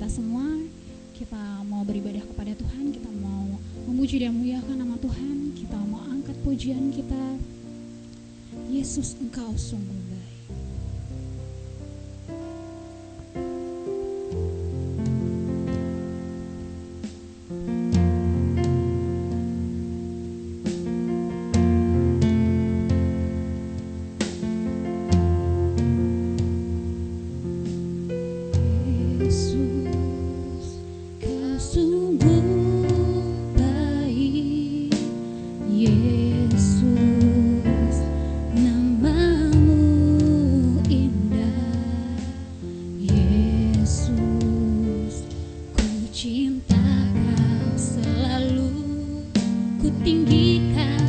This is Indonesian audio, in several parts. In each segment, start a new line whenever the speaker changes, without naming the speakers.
kita semua, kita mau beribadah kepada Tuhan, kita mau memuji dan memuliakan nama Tuhan, kita mau angkat pujian kita. Yesus, Engkau sungguh baik.
Ku tinggikan,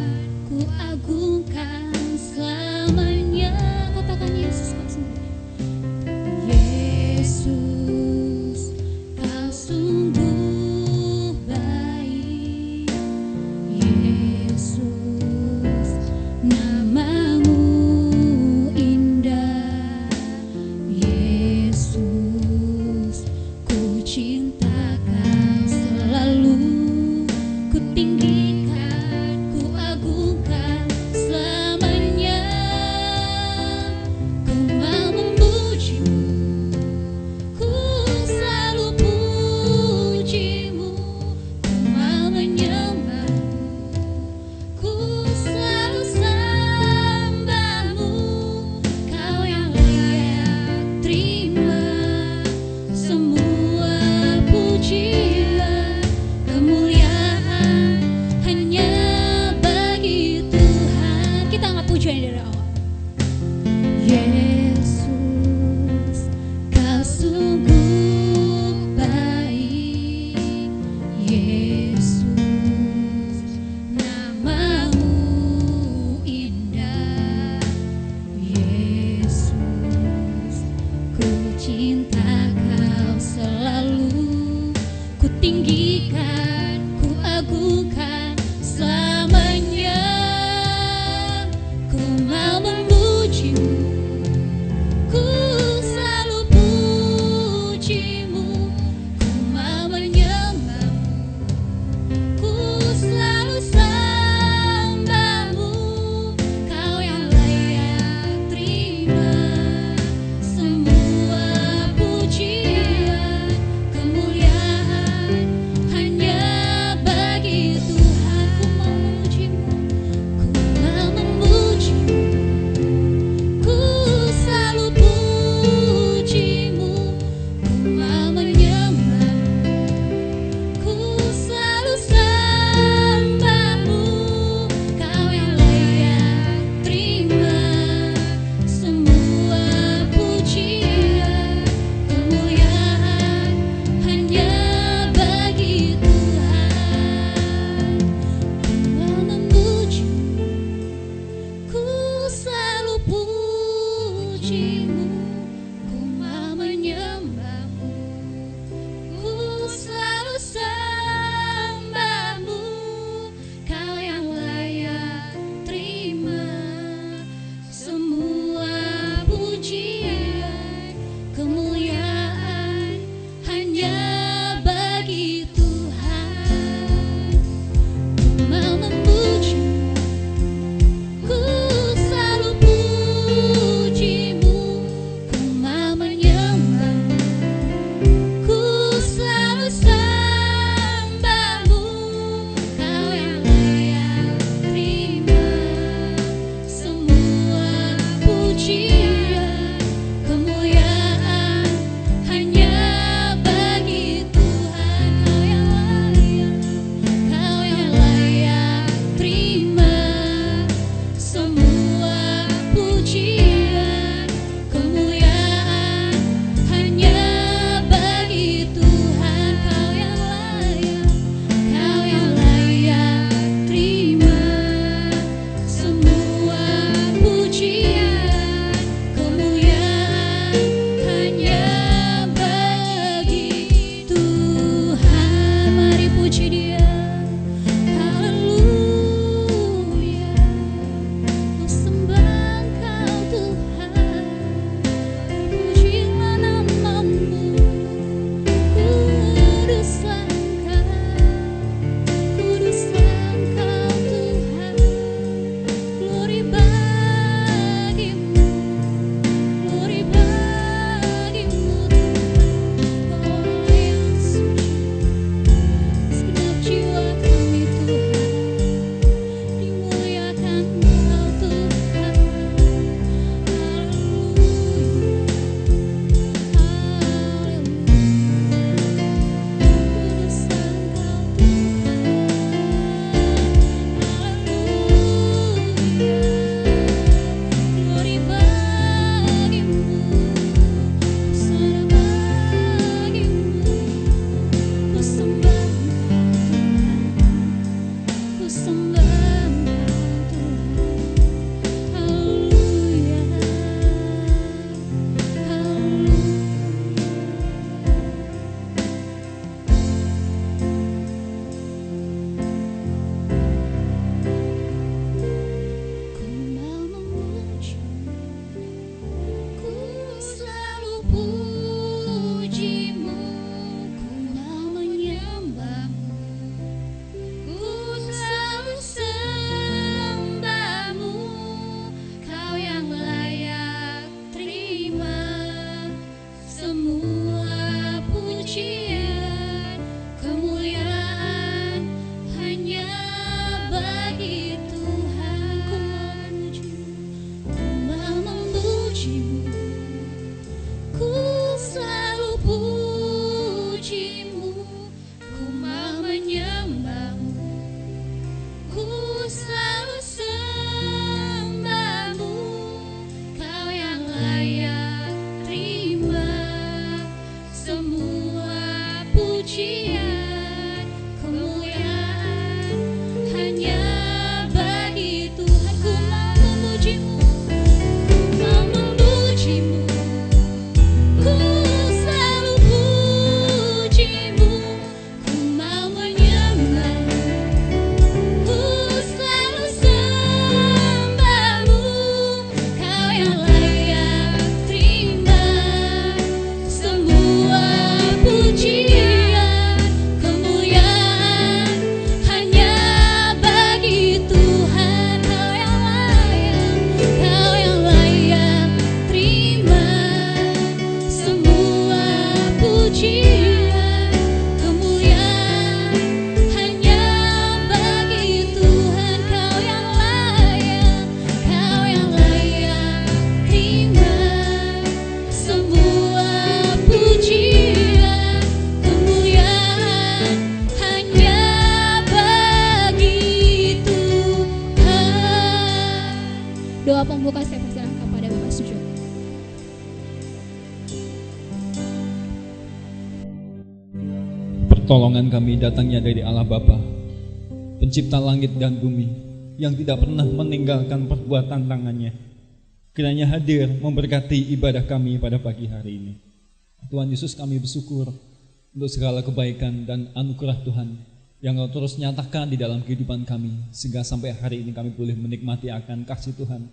ku Pertolongan kami datangnya dari Allah Bapa, pencipta langit dan bumi, yang tidak pernah meninggalkan perbuatan tangannya. Kiranya hadir memberkati ibadah kami pada pagi hari ini. Tuhan Yesus, kami bersyukur untuk segala kebaikan dan anugerah Tuhan yang Kau terus nyatakan di dalam kehidupan kami, sehingga sampai hari ini kami boleh menikmati akan kasih Tuhan.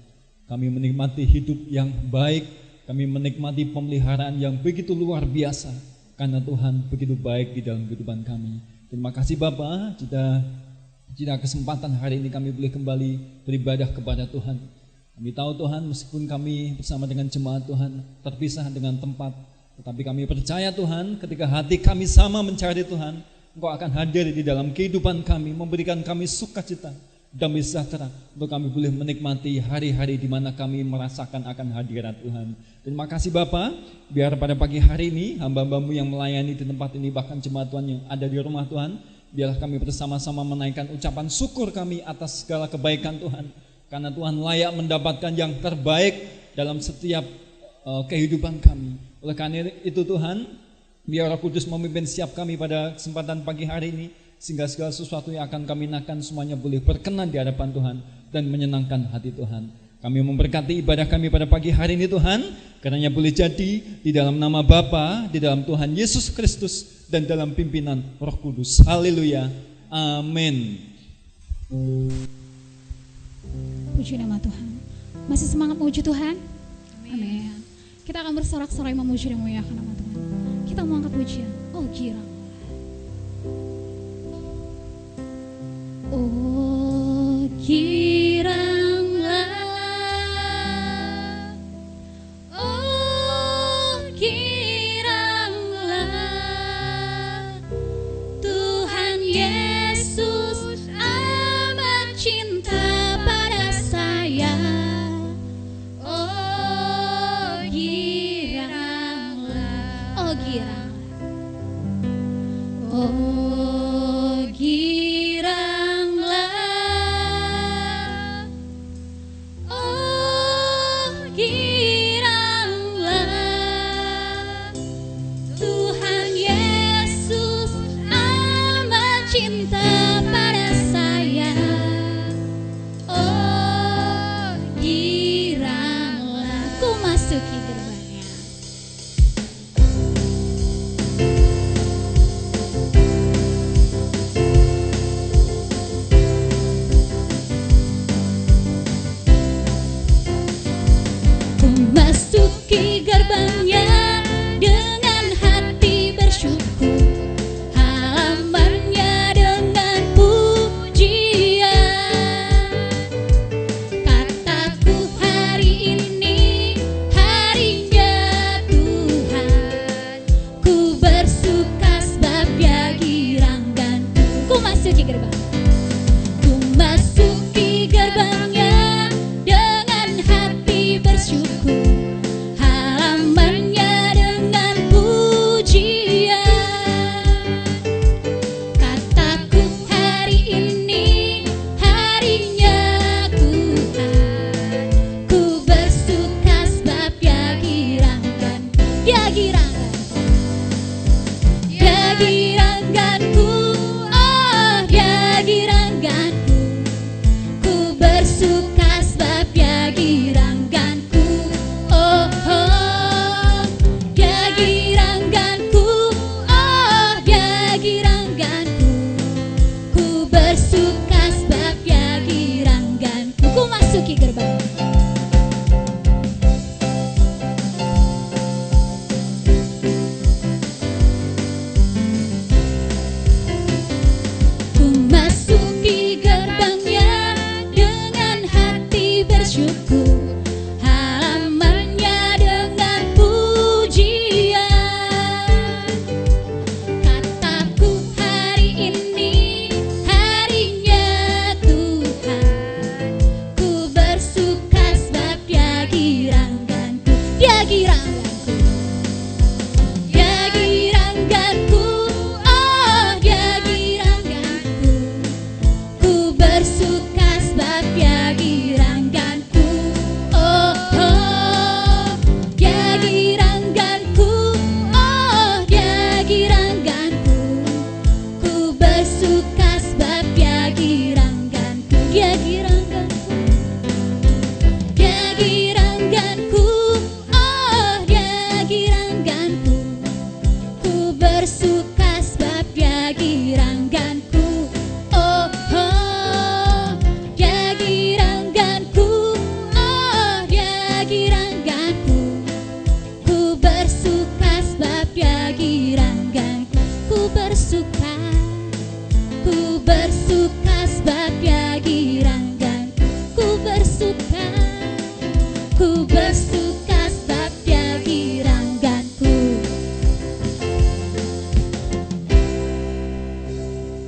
Kami menikmati hidup yang baik, kami menikmati pemeliharaan yang begitu luar biasa, karena Tuhan begitu baik di dalam kehidupan kami. Terima kasih Bapa, jika kesempatan hari ini kami boleh kembali beribadah kepada Tuhan. Kami tahu Tuhan, meskipun kami bersama dengan jemaat Tuhan terpisah dengan tempat, tetapi kami percaya Tuhan, ketika hati kami sama mencari Tuhan, Engkau akan hadir di dalam kehidupan kami, memberikan kami sukacita, damai sejahtera, untuk kami boleh menikmati hari-hari di mana kami merasakan akan hadirat Tuhan. Terima kasih Bapa, biar pada pagi hari ini hamba-Hambamu yang melayani di tempat ini, bahkan jemaat Tuhan yang ada di rumah Tuhan, biarlah kami bersama-sama menaikkan ucapan syukur kami atas segala kebaikan Tuhan, karena Tuhan layak mendapatkan yang terbaik dalam setiap kehidupan kami. Oleh karena itu Tuhan, biar Roh Kudus memimpin setiap kami pada kesempatan pagi hari ini, sehingga segala sesuatu yang akan kami nakan semuanya boleh berkenan di hadapan Tuhan dan menyenangkan hati Tuhan. Kami memberkati ibadah kami pada pagi hari ini Tuhan, karenanya boleh jadi di dalam nama Bapa, di dalam Tuhan Yesus Kristus, dan dalam pimpinan Roh Kudus. Haleluya, amin.
Puji nama Tuhan. Masih semangat memuji Tuhan? Amin. Kita akan bersorak-sorai memuji dan memuliakan nama Tuhan. Kita mau angkat pujian. Oh girang. Oh giranglah, oh giranglah, Tuhan Yesus amat cinta pada saya. Oh giranglah, oh giranglah, oh giranglah, bersuka sebab Dia girangkan. Ku bersuka sebab Dia girangkanku.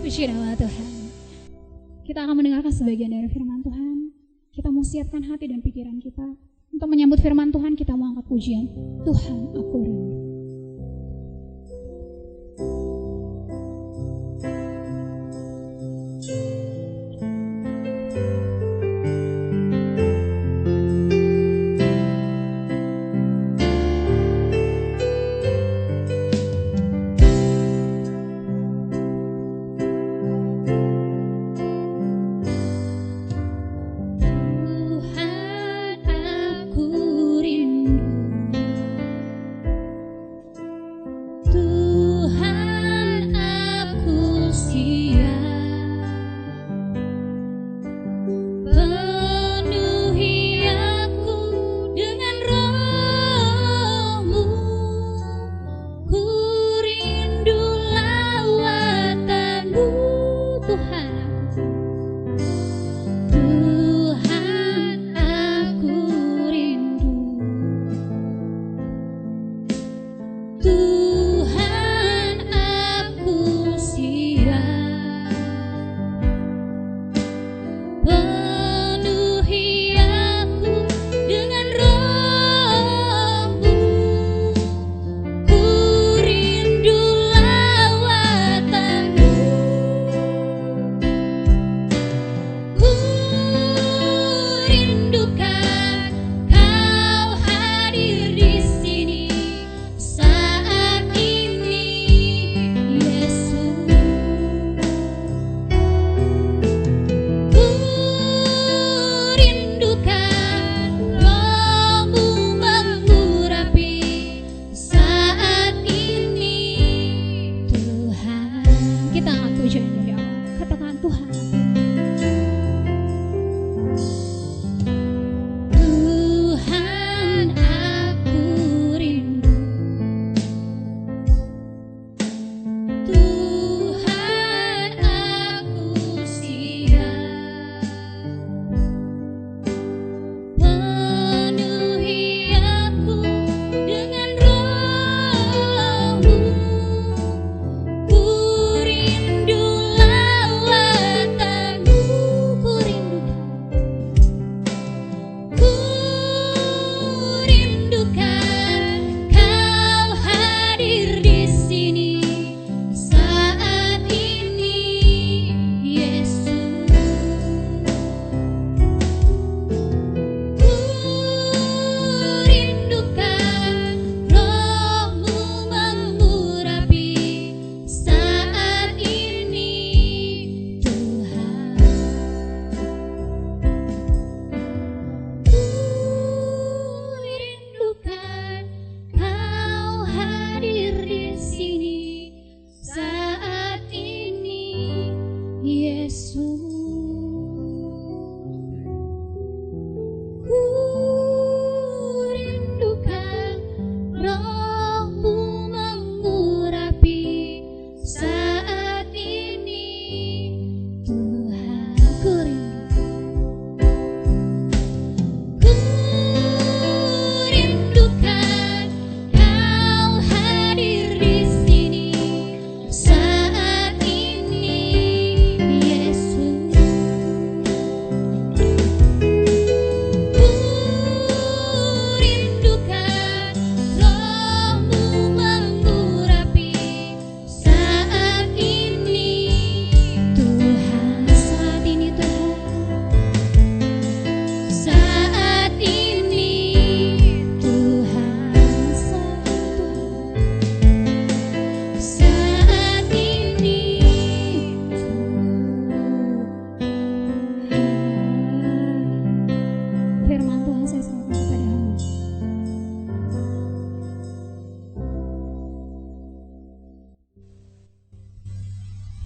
Puji nama Tuhan. Kita akan mendengarkan sebagian dari firman Tuhan. Kita mau siapkan hati dan pikiran kita untuk menyambut firman Tuhan. Kita mau angkat pujian, Tuhan aku rindu.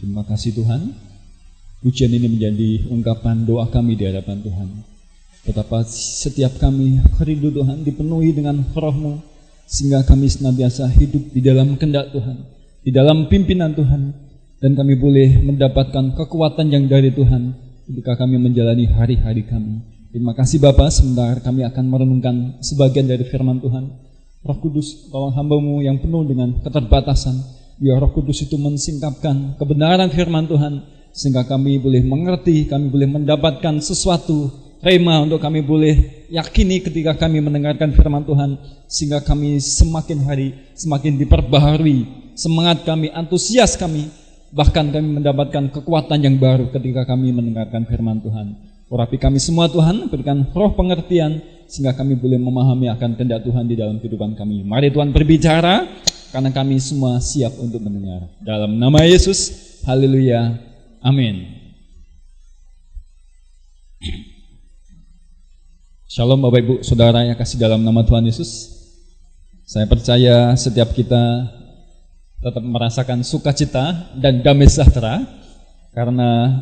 Terima kasih Tuhan. Pujian ini menjadi ungkapan doa kami di hadapan Tuhan. Betapa setiap kami rindu Tuhan dipenuhi dengan roh-Mu, sehingga kami senantiasa hidup di dalam kehendak Tuhan, di dalam pimpinan Tuhan, dan kami boleh mendapatkan kekuatan yang dari Tuhan ketika kami menjalani hari-hari kami. Terima kasih Bapa, sebentar kami akan merenungkan sebagian dari firman Tuhan. Roh Kudus, tolong hamba-Mu yang penuh dengan keterbatasan, biar Roh Kudus itu mensingkapkan kebenaran firman Tuhan, sehingga kami boleh mengerti, kami boleh mendapatkan sesuatu rema untuk kami boleh yakini ketika kami mendengarkan firman Tuhan, sehingga kami semakin hari semakin diperbaharui, semangat kami, antusias kami, bahkan kami mendapatkan kekuatan yang baru ketika kami mendengarkan firman Tuhan. Urapi kami semua Tuhan, berikan roh pengertian sehingga kami boleh memahami akan kehendak Tuhan di dalam kehidupan kami. Mari Tuhan berbicara, karena kami semua siap untuk mendengar. Dalam nama Yesus, haleluya, amin. Shalom Bapak Ibu Saudara yang kasih dalam nama Tuhan Yesus. Saya percaya setiap kita tetap merasakan sukacita dan damai sejahtera, karena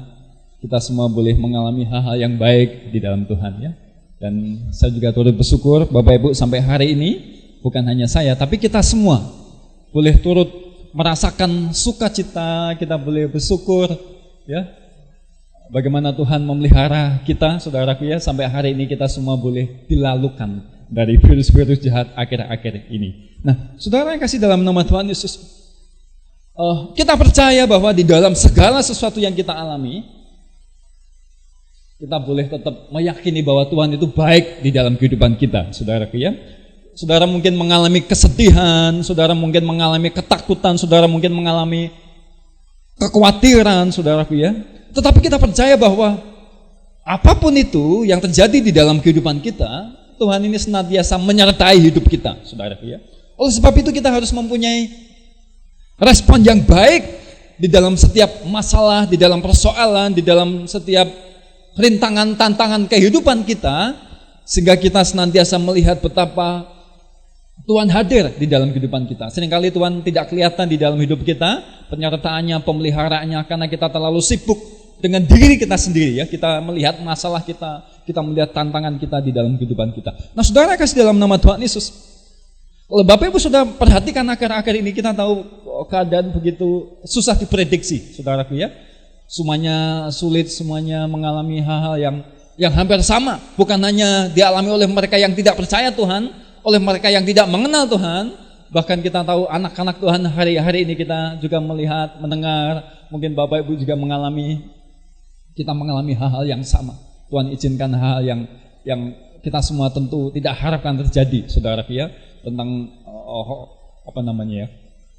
kita semua boleh mengalami hal-hal yang baik di dalam Tuhan ya. Dan saya juga turut bersyukur Bapak Ibu sampai hari ini, bukan hanya saya tapi kita semua boleh turut merasakan sukacita, kita boleh bersyukur ya. Bagaimana Tuhan memelihara kita, saudaraku ya, sampai hari ini kita semua boleh dilalukan dari virus-virus jahat akhir-akhir ini. Nah, saudara yang kasih dalam nama Tuhan Yesus, kita percaya bahwa di dalam segala sesuatu yang kita alami, kita boleh tetap meyakini bahwa Tuhan itu baik di dalam kehidupan kita, saudaraku ya. Saudara mungkin mengalami kesedihan, saudara mungkin mengalami ketakutan, saudara mungkin mengalami kekhawatiran, saudaraku ya. Tetapi kita percaya bahwa apapun itu yang terjadi di dalam kehidupan kita, Tuhan ini senantiasa menyertai hidup kita, saudaraku ya. Oleh sebab itu kita harus mempunyai respon yang baik di dalam setiap masalah, di dalam persoalan, di dalam setiap rintangan, tantangan kehidupan kita, sehingga kita senantiasa melihat betapa Tuhan hadir di dalam kehidupan kita. Seringkali Tuhan tidak kelihatan di dalam hidup kita, penyertaannya, pemeliharaannya, karena kita terlalu sibuk dengan diri kita sendiri ya. Kita melihat masalah kita melihat tantangan kita di dalam kehidupan kita. Nah, saudara kasih dalam nama Tuhan Yesus, kalau Bapak Ibu sudah perhatikan akhir-akhir ini, kita tahu keadaan begitu susah diprediksi, saudaraku ya. Semuanya sulit, semuanya mengalami hal-hal yang hampir sama. Bukan hanya dialami oleh mereka yang tidak percaya Tuhan, oleh mereka yang tidak mengenal Tuhan, bahkan kita tahu anak-anak Tuhan hari-hari ini kita juga melihat, mendengar, mungkin Bapak Ibu juga kita mengalami hal-hal yang sama. Tuhan izinkan hal yang kita semua tentu tidak harapkan terjadi, saudaraku ya, tentang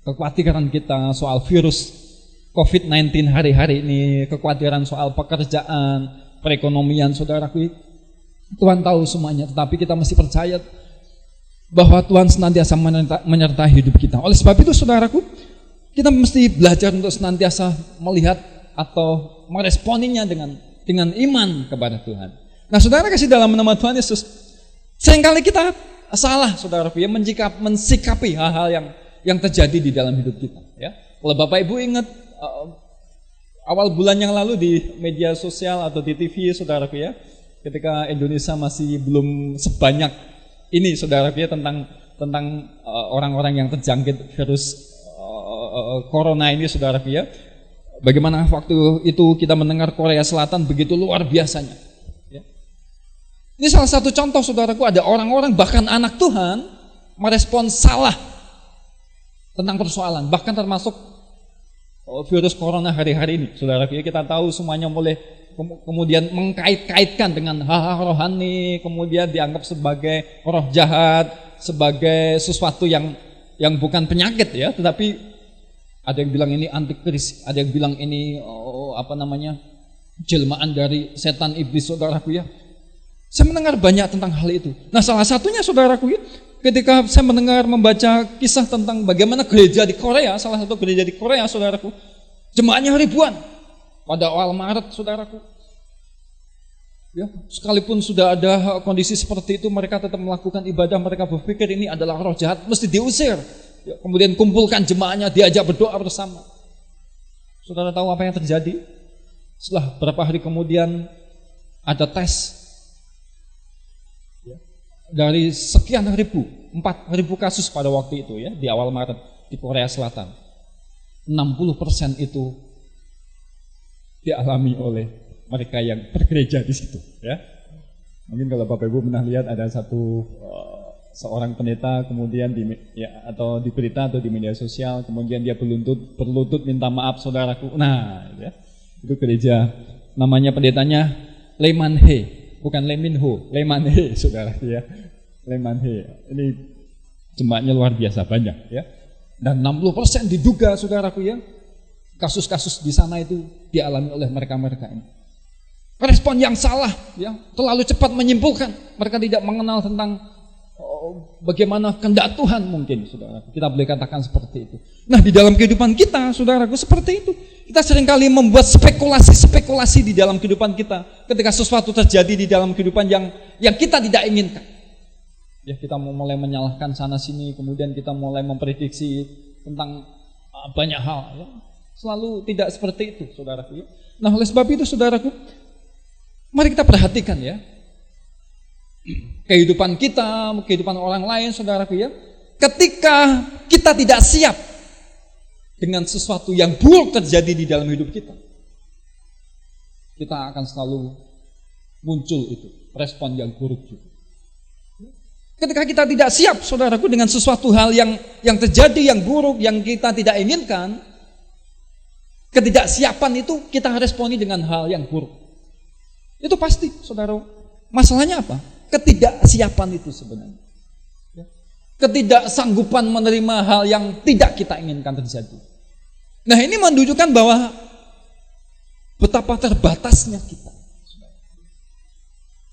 kekhawatiran kita soal virus COVID-19 hari-hari ini, kekhawatiran soal pekerjaan, perekonomian, saudaraku. Tuhan tahu semuanya, tetapi kita mesti percaya bahwa Tuhan senantiasa menyertai hidup kita. Oleh sebab itu, saudaraku, kita mesti belajar untuk senantiasa melihat atau meresponinya dengan iman kepada Tuhan. Nah, saudara kasih dalam nama Tuhan Yesus, seringkali kita salah, saudaraku ya, mensikapi hal-hal yang terjadi di dalam hidup kita ya. Kalau Bapak Ibu ingat awal bulan yang lalu di media sosial atau di TV, saudaraku ya, ketika Indonesia masih belum sebanyak ini, saudaraku ya, tentang orang-orang yang terjangkit virus corona ini, saudaraku ya. Bagaimana waktu itu kita mendengar Korea Selatan begitu luar biasanya ya. Ini salah satu contoh, saudaraku, ada orang-orang bahkan anak Tuhan merespon salah tentang persoalan, bahkan termasuk virus corona hari-hari ini, saudaraku ya. Kita tahu semuanya mulai kemudian mengkait-kaitkan dengan hal-hal rohani, kemudian dianggap sebagai roh jahat, sebagai sesuatu yang bukan penyakit ya, tetapi ada yang bilang ini antikris, ada yang bilang ini jelmaan dari setan iblis, saudaraku ya. Saya mendengar banyak tentang hal itu. Nah, salah satunya, saudaraku ya, ketika saya membaca kisah tentang bagaimana gereja di Korea, salah satu gereja di Korea, saudaraku, jemaatnya ribuan pada awal Maret, saudaraku. Ya, sekalipun sudah ada kondisi seperti itu, mereka tetap melakukan ibadah. Mereka berpikir ini adalah roh jahat, mesti diusir. Ya, kemudian kumpulkan jemaatnya, diajak berdoa bersama. Saudara tahu apa yang terjadi? Setelah beberapa hari kemudian ada tes. Ya, dari sekian ribu, 4.000 kasus pada waktu itu ya, di awal Maret di Korea Selatan. 60% itu dialami oleh mereka yang bergereja di situ, ya. Mungkin kalau Bapak Ibu pernah lihat ada seorang pendeta kemudian atau di berita atau di media sosial, kemudian dia berlutut minta maaf saudaraku. Nah, ya, itu gereja, namanya pendetanya Lemanhe, bukan Leminho, Lemanhe, saudara, ya. Lemanhe. Ini jemaatnya luar biasa banyak, ya. Dan 60% diduga, saudaraku, ya, kasus-kasus di sana itu dialami oleh mereka-mereka ini. Respon yang salah, ya, terlalu cepat menyimpulkan. Mereka tidak mengenal tentang bagaimana kehendak Tuhan mungkin, saudara. Kita boleh katakan seperti itu. Nah, di dalam kehidupan kita, saudaraku, seperti itu. Kita seringkali membuat spekulasi di dalam kehidupan kita ketika sesuatu terjadi di dalam kehidupan yang kita tidak inginkan. Ya, kita mau mulai menyalahkan sana sini, kemudian kita mulai memprediksi tentang banyak hal, ya. Selalu tidak seperti itu, saudaraku. Nah, oleh sebab itu, saudaraku, mari kita perhatikan, ya, kehidupan kita, kehidupan orang lain, saudaraku, ya. Ketika kita tidak siap dengan sesuatu yang buruk terjadi di dalam hidup kita, kita akan selalu muncul itu respon yang buruk juga. Ketika kita tidak siap, saudaraku, dengan sesuatu hal yang terjadi yang buruk, yang kita tidak inginkan, ketidaksiapan itu kita responi dengan hal yang buruk. Itu pasti, saudara. Masalahnya apa? Ketidaksiapan itu sebenarnya. Ketidaksanggupan menerima hal yang tidak kita inginkan terjadi. Nah, ini menunjukkan bahwa betapa terbatasnya kita.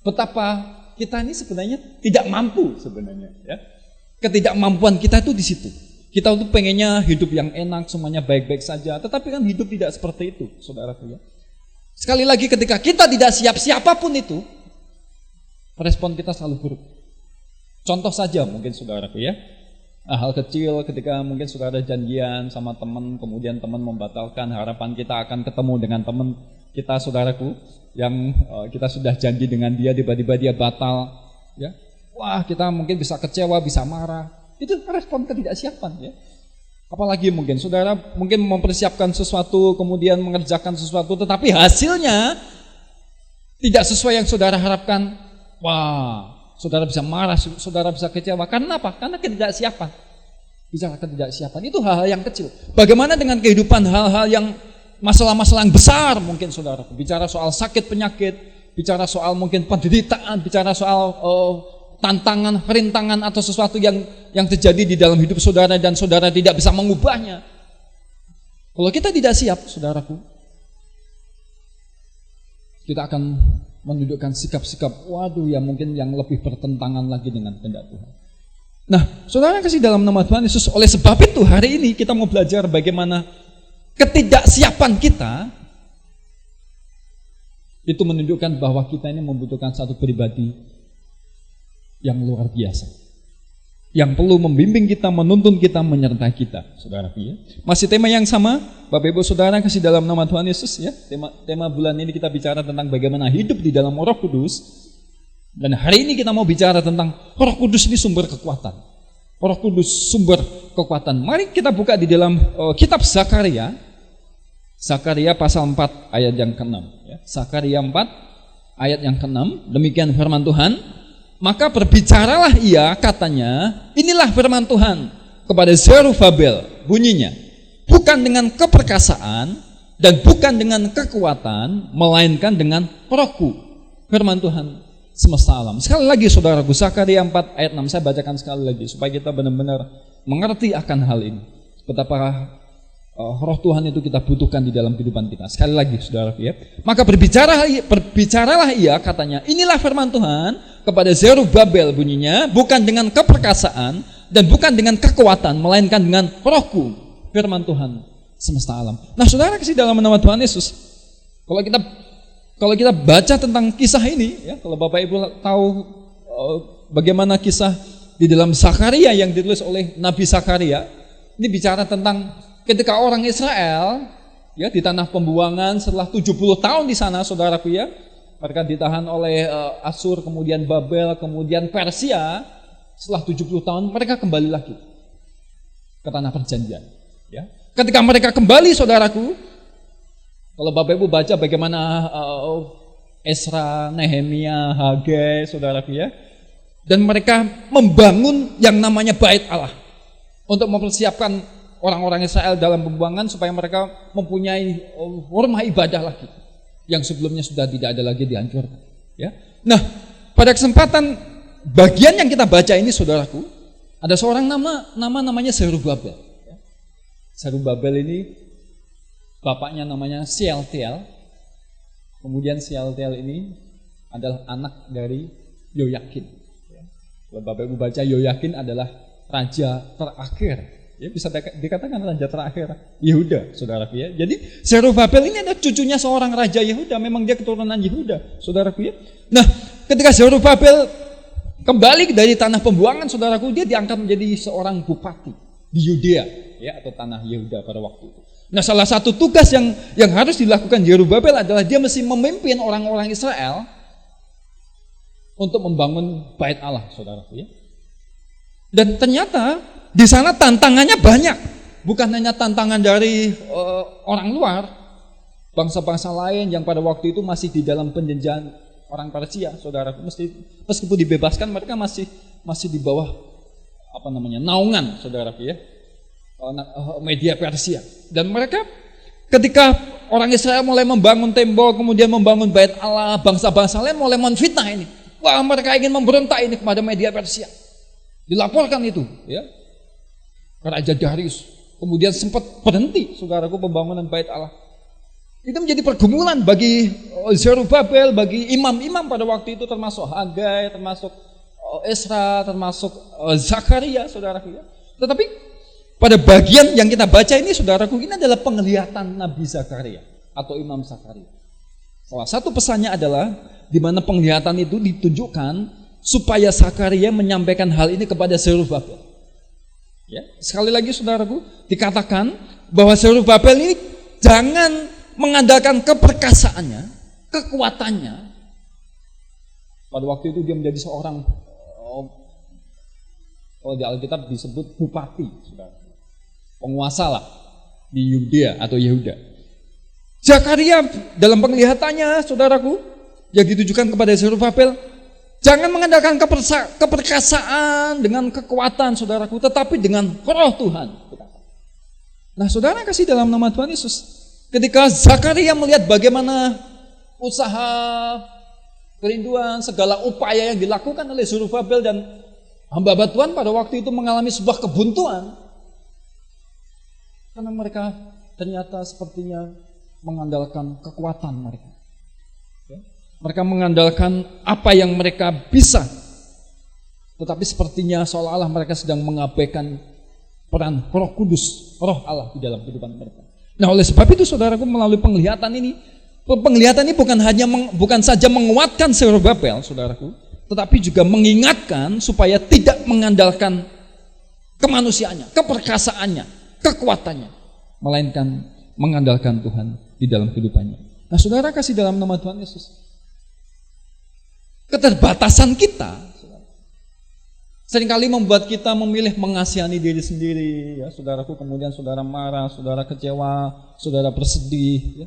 Betapa kita ini sebenarnya tidak mampu sebenarnya, ya. Ketidakmampuan kita itu di situ. Kita tuh pengennya hidup yang enak, semuanya baik-baik saja, tetapi kan hidup tidak seperti itu, saudaraku, ya. Sekali lagi, ketika kita tidak siap siapapun itu, respon kita selalu buruk. Contoh saja mungkin, saudaraku, ya, hal kecil ketika mungkin saudara janjian sama teman, kemudian teman membatalkan, harapan kita akan ketemu dengan teman kita, saudaraku, yang kita sudah janji dengan dia, tiba-tiba dia batal, ya. Wah, kita mungkin bisa kecewa, bisa marah. Itu respon ketidaksiapan, ya. Apalagi mungkin saudara mungkin mempersiapkan sesuatu, kemudian mengerjakan sesuatu, tetapi hasilnya tidak sesuai yang saudara harapkan. Wah, saudara bisa marah, saudara bisa kecewa. Karena apa? Karena ketidaksiapan. Bicara ketidaksiapan itu hal-hal yang kecil. Bagaimana dengan kehidupan hal-hal yang masalah-masalah yang besar mungkin, saudara? Bicara soal sakit penyakit, bicara soal mungkin penderitaan, bicara soal tantangan, perintangan atau sesuatu yang terjadi di dalam hidup saudara dan saudara tidak bisa mengubahnya. Kalau kita tidak siap, saudaraku, kita akan menunjukkan sikap-sikap, waduh, ya mungkin yang lebih bertentangan lagi dengan kehendak Tuhan. Nah, saudara kasih dalam nama Tuhan Yesus, oleh sebab itu hari ini kita mau belajar bagaimana ketidaksiapan kita itu menunjukkan bahwa kita ini membutuhkan satu pribadi yang luar biasa, yang perlu membimbing kita, menuntun kita, menyertai kita, saudara. Ya. Masih tema yang sama, Bapak Ibu Saudara kasih dalam nama Tuhan Yesus, ya. Tema bulan ini kita bicara tentang bagaimana hidup di dalam Roh Kudus. Dan hari ini kita mau bicara tentang Roh Kudus ini sumber kekuatan. Roh Kudus sumber kekuatan. Mari kita buka di dalam kitab Zakaria. Zakaria pasal 4 ayat yang ke-6, ya. Zakaria 4 ayat yang ke-6. Demikian firman Tuhan. Maka berbicaralah ia, katanya, inilah firman Tuhan kepada Zerubabel, bunyinya, bukan dengan keperkasaan dan bukan dengan kekuatan, melainkan dengan Rohku, firman Tuhan semesta alam. Sekali lagi, saudaraku, Zakaria 4 ayat 6, saya bacakan sekali lagi supaya kita benar-benar mengerti akan hal ini, betapa Roh Tuhan itu kita butuhkan di dalam kehidupan kita. Sekali lagi, saudara, ya. Maka berbicaralah ia, katanya, inilah firman Tuhan kepada Zerubabel, bunyinya, bukan dengan keperkasaan dan bukan dengan kekuatan, melainkan dengan Rohku, firman Tuhan semesta alam. Nah, saudara kasih dalam nama Tuhan Yesus, kalau kita baca tentang kisah ini, ya, kalau Bapak Ibu tahu bagaimana kisah di dalam Zakaria yang ditulis oleh Nabi Zakaria, ini bicara tentang ketika orang Israel, ya, di tanah pembuangan setelah 70 tahun di sana, saudaraku, ya, mereka ditahan oleh Asyur, kemudian Babel, kemudian Persia. Setelah 70 tahun mereka kembali lagi ke tanah perjanjian, ya. Ketika mereka kembali, saudaraku, Kalau Bapak Ibu baca bagaimana Esra, Nehemia, Hagai, saudaraku ya, dan mereka membangun yang namanya bait Allah untuk mempersiapkan orang-orang Israel dalam pembuangan supaya mereka mempunyai rumah ibadah lagi yang sebelumnya sudah tidak ada lagi, dihancurkan. Ya. Nah, pada kesempatan bagian yang kita baca ini, saudaraku, ada seorang namanya Zerubabel. Zerubabel ini bapaknya namanya Shealtiel. Kemudian Shealtiel ini adalah anak dari Yoyakin. Kalau Bapak Ibu baca, Yoyakin adalah raja terakhir. Ya, bisa dikatakan raja terakhir Yehuda, saudaraku ya. Jadi Zerubabel ini adalah cucunya seorang raja Yehuda. Memang dia keturunan Yehuda, saudaraku ya. Nah, ketika Zerubabel kembali dari tanah pembuangan, saudaraku, dia diangkat menjadi seorang bupati di Yudea, ya, atau tanah Yehuda pada waktu itu. Nah, salah satu tugas yang harus dilakukan Zerubabel adalah dia mesti memimpin orang-orang Israel untuk membangun bait Allah, saudaraku ya. Dan ternyata di sana tantangannya banyak, bukan hanya tantangan dari orang luar, bangsa-bangsa lain yang pada waktu itu masih di dalam penjajahan orang Persia, saudaraku. Meskipun dibebaskan, mereka masih di bawah naungan, saudaraku ya, media Persia. Dan mereka ketika orang Israel mulai membangun tembok, kemudian membangun bait Allah, bangsa-bangsa lain mulai menfitnah ini. Wah, mereka ingin memberontak ini kepada media Persia. Dilaporkan itu, ya, Raja Darius. Kemudian sempat berhenti, saudaraku, pembangunan bait Allah. Itu menjadi pergumulan bagi Zerubabel, bagi imam-imam pada waktu itu, termasuk Hagai, termasuk Esra, termasuk Zakaria, saudaraku ya. Tetapi pada bagian yang kita baca ini, saudaraku, ini adalah penglihatan Nabi Zakaria atau Imam Zakaria. Salah satu pesannya adalah di mana penglihatan itu ditunjukkan supaya Zakaria menyampaikan hal ini kepada Zerubabel. Ya, sekali lagi, saudaraku, dikatakan bahwa Zerubabel ini jangan mengandalkan keperkasaannya, kekuatannya. Pada waktu itu dia menjadi seorang, kalau di Alkitab disebut bupati, saudara, penguasa lah di Yudea atau Yehuda. Zakaria dalam penglihatannya, saudaraku, yang ditujukan kepada Zerubabel, jangan mengandalkan keperkasaan dengan kekuatan, saudaraku, tetapi dengan roh Tuhan. Nah, saudara kasih dalam nama Tuhan Yesus, ketika Zakaria melihat bagaimana usaha, kerinduan, segala upaya yang dilakukan oleh Zerubabel dan hamba Tuhan pada waktu itu mengalami sebuah kebuntuan, karena mereka ternyata sepertinya mengandalkan kekuatan mereka. Mereka mengandalkan apa yang mereka bisa, tetapi sepertinya seolah-olah mereka sedang mengabaikan peran Roh Kudus, Roh Allah di dalam kehidupan mereka. Nah, oleh sebab itu, saudaraku, melalui penglihatan ini bukan saja menguatkan Zerubabel, saudaraku, tetapi juga mengingatkan supaya tidak mengandalkan kemanusiaannya, keperkasaannya, kekuatannya, melainkan mengandalkan Tuhan di dalam kehidupannya. Nah, saudara kasih dalam nama Tuhan Yesus, keterbatasan kita seringkali membuat kita memilih mengasihani diri sendiri, ya, saudaraku. Kemudian saudara marah, saudara kecewa, saudara bersedih, ya.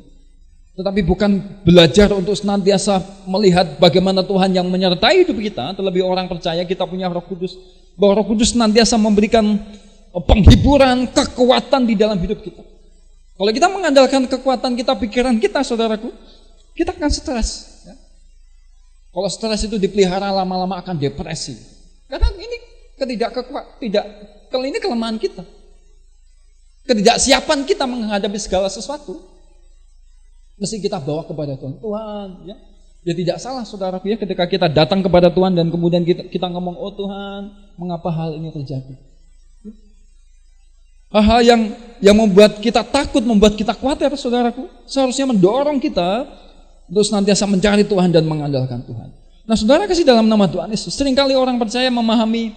Tetapi bukan belajar untuk senantiasa melihat bagaimana Tuhan yang menyertai hidup kita. Terlebih orang percaya kita punya Roh Kudus, bahwa Roh Kudus senantiasa memberikan penghiburan, kekuatan di dalam hidup kita. Kalau kita mengandalkan kekuatan kita, pikiran kita, saudaraku, kita akan stres. Kalau stres itu dipelihara, lama-lama akan depresi. Karena ini kalau ini kelemahan kita. Ketidaksiapan kita menghadapi segala sesuatu. Mesti kita bawa kepada Tuhan. Tuhan, ya. Ya tidak salah, saudaraku, ya, ketika kita datang kepada Tuhan dan kemudian kita ngomong, oh Tuhan, mengapa hal ini terjadi? Hal-hal yang membuat kita takut, membuat kita khawatir, saudaraku, seharusnya mendorong kita untuk senantiasa mencari Tuhan dan mengandalkan Tuhan. Nah, saudara kasih dalam nama Tuhan Yesus, seringkali orang percaya memahami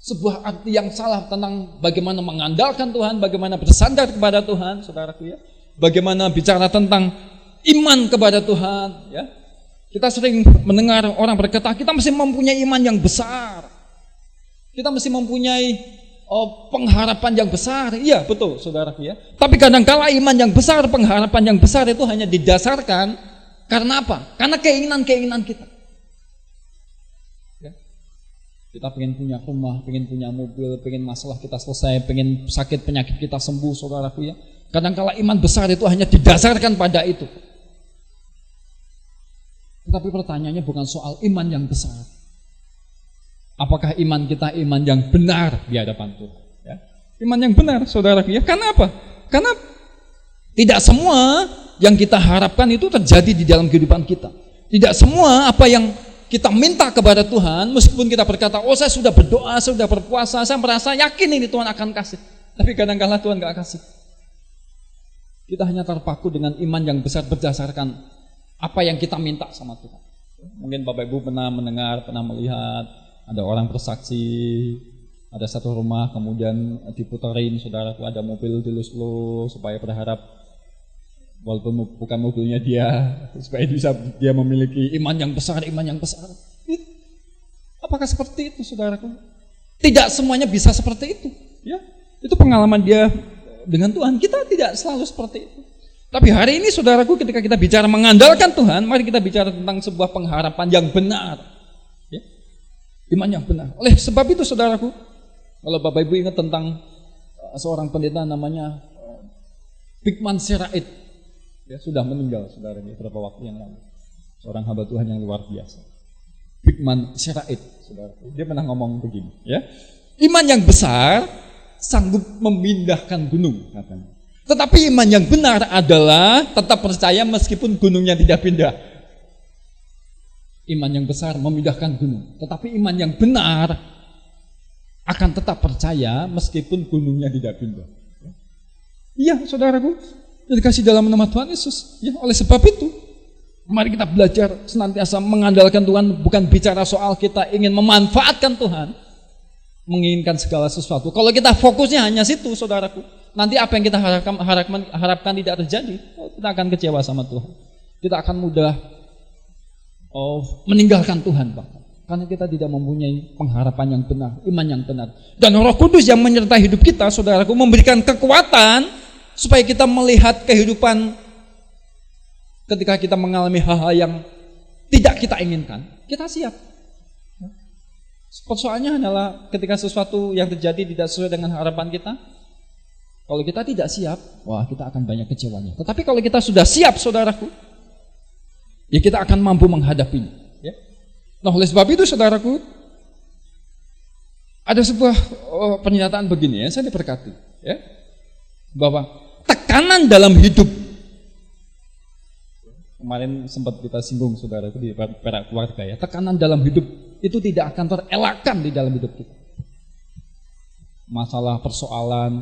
sebuah arti yang salah tentang bagaimana mengandalkan Tuhan, bagaimana bersandar kepada Tuhan, saudaraku, ya. Bagaimana bicara tentang iman kepada Tuhan, ya. Kita sering mendengar orang berkata, kita mesti mempunyai iman yang besar. Kita mesti mempunyai pengharapan yang besar. Iya, betul, saudaraku ya. Tapi kadang-kala iman yang besar, pengharapan yang besar itu hanya didasarkan karena apa? Karena keinginan-keinginan kita. Ya. Kita pengen punya rumah, pengen punya mobil, pengen masalah kita selesai, pengen sakit penyakit kita sembuh, saudaraku ya. Kadang-kala iman besar itu hanya didasarkan pada itu. Tetapi pertanyaannya bukan soal iman yang besar. Apakah iman kita iman yang benar di hadapan Tuhan? Ya. Iman yang benar, saudaraku ya. Karena apa? Karena tidak semua yang kita harapkan itu terjadi di dalam kehidupan kita. Tidak semua apa yang kita minta kepada Tuhan, meskipun kita berkata, oh saya sudah berdoa, saya sudah berpuasa, saya merasa yakin ini Tuhan akan kasih. Tapi kadang-kala Tuhan gak kasih. Kita hanya terpaku dengan iman yang besar berdasarkan apa yang kita minta sama Tuhan. Mungkin Bapak Ibu pernah mendengar, pernah melihat ada orang bersaksi, ada satu rumah kemudian diputerin, saudaraku, ada mobil dilus-lus supaya berharap walaupun bukan mobilnya dia, supaya bisa dia memiliki iman yang besar, iman yang besar. Apakah seperti itu, saudaraku? Tidak semuanya bisa seperti itu, ya. Itu pengalaman dia dengan Tuhan. Kita tidak selalu seperti itu. Tapi hari ini, saudaraku, ketika kita bicara mengandalkan Tuhan, mari kita bicara tentang sebuah pengharapan yang benar, ya. Iman yang benar. Oleh sebab itu, saudaraku, kalau Bapak Ibu ingat tentang seorang pendeta namanya Bigman Sirait, ya, sudah meninggal, saudara, beberapa waktu yang lalu. Seorang hamba Tuhan yang luar biasa. Bigman Sirait, saudara. Dia pernah ngomong begini, ya. Iman yang besar sanggup memindahkan gunung, katanya. Tetapi iman yang benar adalah tetap percaya meskipun gunungnya tidak pindah. Iman yang besar memindahkan gunung. Tetapi iman yang benar akan tetap percaya meskipun gunungnya tidak pindah. Iya, saudaraku, dikasih dalam nama Tuhan Yesus. Ya, oleh sebab itu, mari kita belajar senantiasa mengandalkan Tuhan, bukan bicara soal kita ingin memanfaatkan Tuhan, menginginkan segala sesuatu. Kalau kita fokusnya hanya situ, saudaraku, nanti apa yang kita harapkan tidak terjadi, kita akan kecewa sama Tuhan. Kita akan mudah meninggalkan Tuhan, Pak. Karena kita tidak mempunyai pengharapan yang benar, iman yang benar. Dan Roh Kudus yang menyertai hidup kita, saudaraku, memberikan kekuatan supaya kita melihat kehidupan ketika kita mengalami hal-hal yang tidak kita inginkan, kita siap. Persoalannya adalah ketika sesuatu yang terjadi tidak sesuai dengan harapan kita, kalau kita tidak siap, wah, kita akan banyak kecewanya. Tetapi kalau kita sudah siap, saudaraku, ya kita akan mampu menghadapinya. Ya. Nah, oleh sebab itu, saudaraku, ada sebuah pernyataan begini, ya, saya diberkati, ya, bahwa tekanan dalam hidup, kemarin sempat kita singgung, saudaraku, di perak keluarga, ya, tekanan dalam hidup itu tidak akan terelakkan di dalam hidup kita. Masalah, persoalan,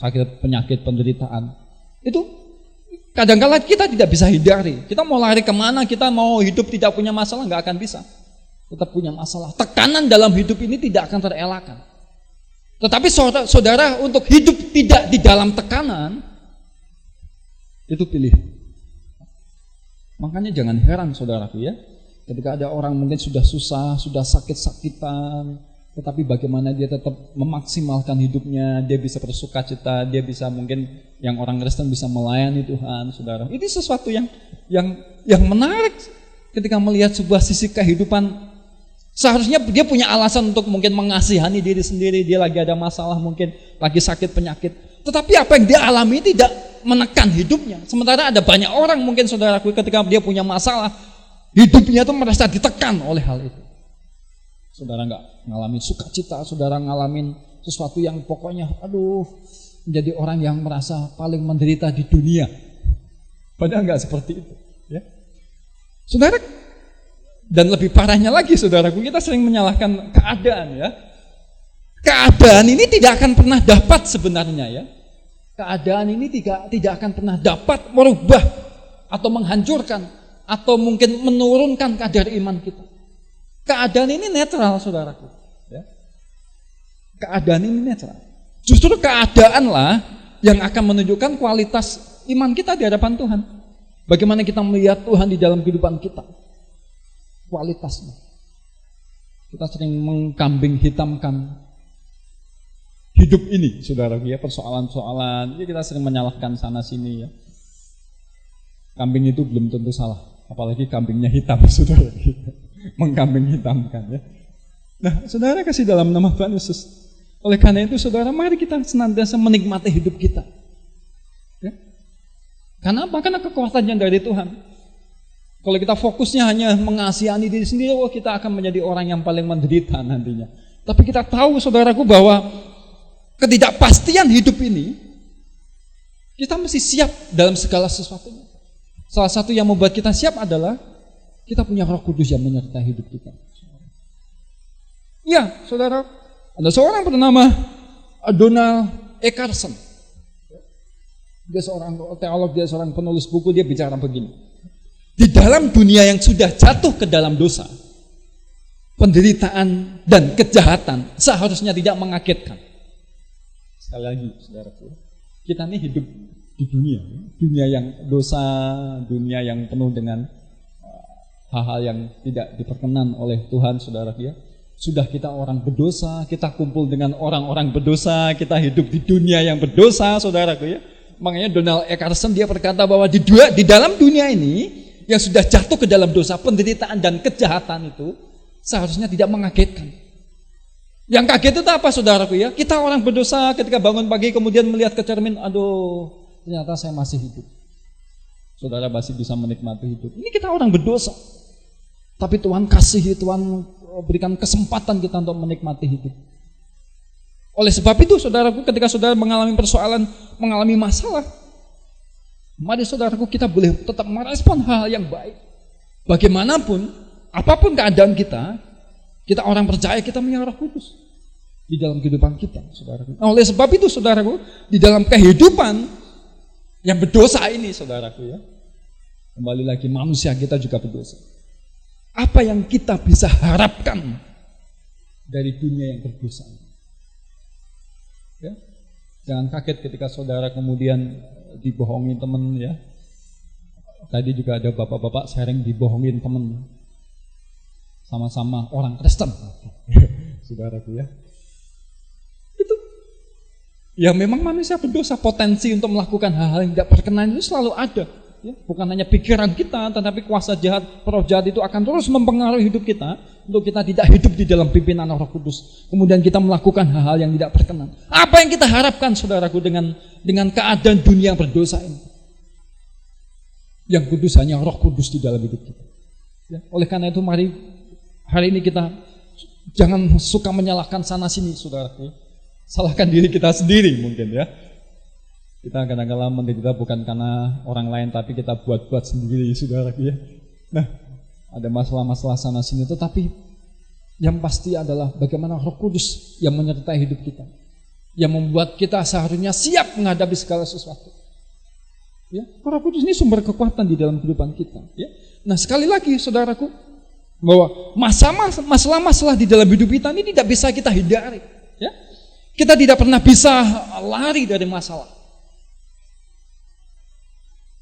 sakit, penyakit, penderitaan, itu kadang-kala kita tidak bisa hindari. Kita mau lari kemana, kita mau hidup tidak punya masalah, nggak akan bisa. Tetap punya masalah. Tekanan dalam hidup ini tidak akan terelakkan. Tetapi saudara, untuk hidup tidak di dalam tekanan, itu pilih. Makanya jangan heran, saudaraku, ya, ketika ada orang mungkin sudah susah, sudah sakit-sakitan, tetapi bagaimana dia tetap memaksimalkan hidupnya, dia bisa bersukacita, dia bisa mungkin yang orang Kristen bisa melayani Tuhan, saudara. Ini sesuatu yang menarik ketika melihat sebuah sisi kehidupan. Seharusnya dia punya alasan untuk mungkin mengasihani diri sendiri, dia lagi ada masalah, mungkin lagi sakit penyakit. Tetapi apa yang dia alami tidak menekan hidupnya. Sementara ada banyak orang mungkin, saudaraku, ketika dia punya masalah, hidupnya itu merasa ditekan oleh hal itu. Saudara nggak ngalamin sukacita, saudara ngalamin sesuatu yang pokoknya, aduh, menjadi orang yang merasa paling menderita di dunia. Padahal nggak seperti itu, ya. Saudara, dan lebih parahnya lagi, saudaraku, kita sering menyalahkan keadaan, ya. Keadaan ini tidak akan pernah dapat sebenarnya, ya. Keadaan ini tidak akan pernah dapat merubah atau menghancurkan atau mungkin menurunkan kadar iman kita. Keadaan ini netral, saudaraku, ya. Keadaan ini netral. Justru keadaanlah yang akan menunjukkan kualitas iman kita di hadapan Tuhan. Bagaimana kita melihat Tuhan di dalam kehidupan kita, kualitasnya. Kita sering mengkambing hitamkan hidup ini, saudara, ya, persoalan-persoalan. Ya, kita sering menyalahkan sana sini, ya. Kambing itu belum tentu salah, apalagi kambingnya hitam, saudara. Mengkambing hitamkan, ya. Nah, saudara kasih dalam nama Tuhan Yesus. Oleh karena itu, saudara, mari kita senantiasa menikmati hidup kita. Ya. Karena apa? Karena kekuatannya dari Tuhan. Kalau kita fokusnya hanya mengasihani diri sendiri, kita akan menjadi orang yang paling menderita nantinya. Tapi kita tahu, saudaraku, bahwa ketidakpastian hidup ini, kita mesti siap dalam segala sesuatunya. Salah satu yang membuat kita siap adalah kita punya Roh Kudus yang menyertai hidup kita. Ya, saudara, ada seorang bernama Donald E. Carson. Dia seorang teolog, dia seorang penulis buku, dia bicara begini. Di dalam dunia yang sudah jatuh ke dalam dosa, penderitaan dan kejahatan seharusnya tidak mengagetkan. Sekali lagi, saudaraku, kita ini hidup di dunia yang dosa, dunia yang penuh dengan hal-hal yang tidak diperkenan oleh Tuhan, saudaraku, ya. Sudah kita orang berdosa, kita kumpul dengan orang-orang berdosa, kita hidup di dunia yang berdosa, saudaraku, ya. Makanya Donald E. Carson dia berkata bahwa di dalam dunia ini yang sudah jatuh ke dalam dosa, penderitaan dan kejahatan itu seharusnya tidak mengagetkan. Yang kaget itu apa, saudaraku, ya? Kita orang berdosa ketika bangun pagi kemudian melihat ke cermin, aduh, ternyata saya masih hidup. Saudara masih bisa menikmati hidup. Ini kita orang berdosa. Tapi Tuhan kasih, Tuhan berikan kesempatan kita untuk menikmati hidup. Oleh sebab itu, saudaraku, ketika saudara mengalami persoalan, mengalami masalah, mari saudaraku kita boleh tetap merespon hal yang baik. Bagaimanapun, apapun keadaan kita orang percaya kita punya Roh Kudus di dalam kehidupan kita, saudaraku. Nah, oleh sebab itu, saudaraku, di dalam kehidupan yang berdosa ini, saudaraku, ya, kembali lagi manusia kita juga berdosa. Apa yang kita bisa harapkan dari dunia yang berdosa ini? Ya? Jangan kaget ketika saudara kemudian dibohongin teman, ya. Tadi juga ada bapak-bapak sering dibohongin teman, sama-sama orang Kristen, saudaraku, ya. Itu, ya memang manusia berdosa, potensi untuk melakukan hal-hal yang tidak berkenan itu selalu ada. Ya, bukan hanya pikiran kita, tetapi kuasa jahat, roh jahat itu akan terus mempengaruhi hidup kita untuk kita tidak hidup di dalam pimpinan Roh Kudus. Kemudian kita melakukan hal-hal yang tidak berkenan. Apa yang kita harapkan, saudaraku, dengan keadaan dunia yang berdosa ini? Yang kudus hanya Roh Kudus di dalam hidup kita. Ya, oleh karena itu, mari hari ini kita jangan suka menyalahkan sana sini, saudaraku. Salahkan diri kita sendiri mungkin, ya. Kita kadang-kadang menderita bukan karena orang lain, tapi kita buat-buat sendiri, saudara, ya. Nah, ada masalah-masalah sana sini, tetapi yang pasti adalah bagaimana Roh Kudus yang menyertai hidup kita, yang membuat kita seharusnya siap menghadapi segala sesuatu. Ya, Roh Kudus ini sumber kekuatan di dalam kehidupan kita. Ya. Nah, sekali lagi, saudaraku, bahwa masalah-masalah di dalam hidup kita ini tidak bisa kita hindari. Ya. Kita tidak pernah bisa lari dari masalah.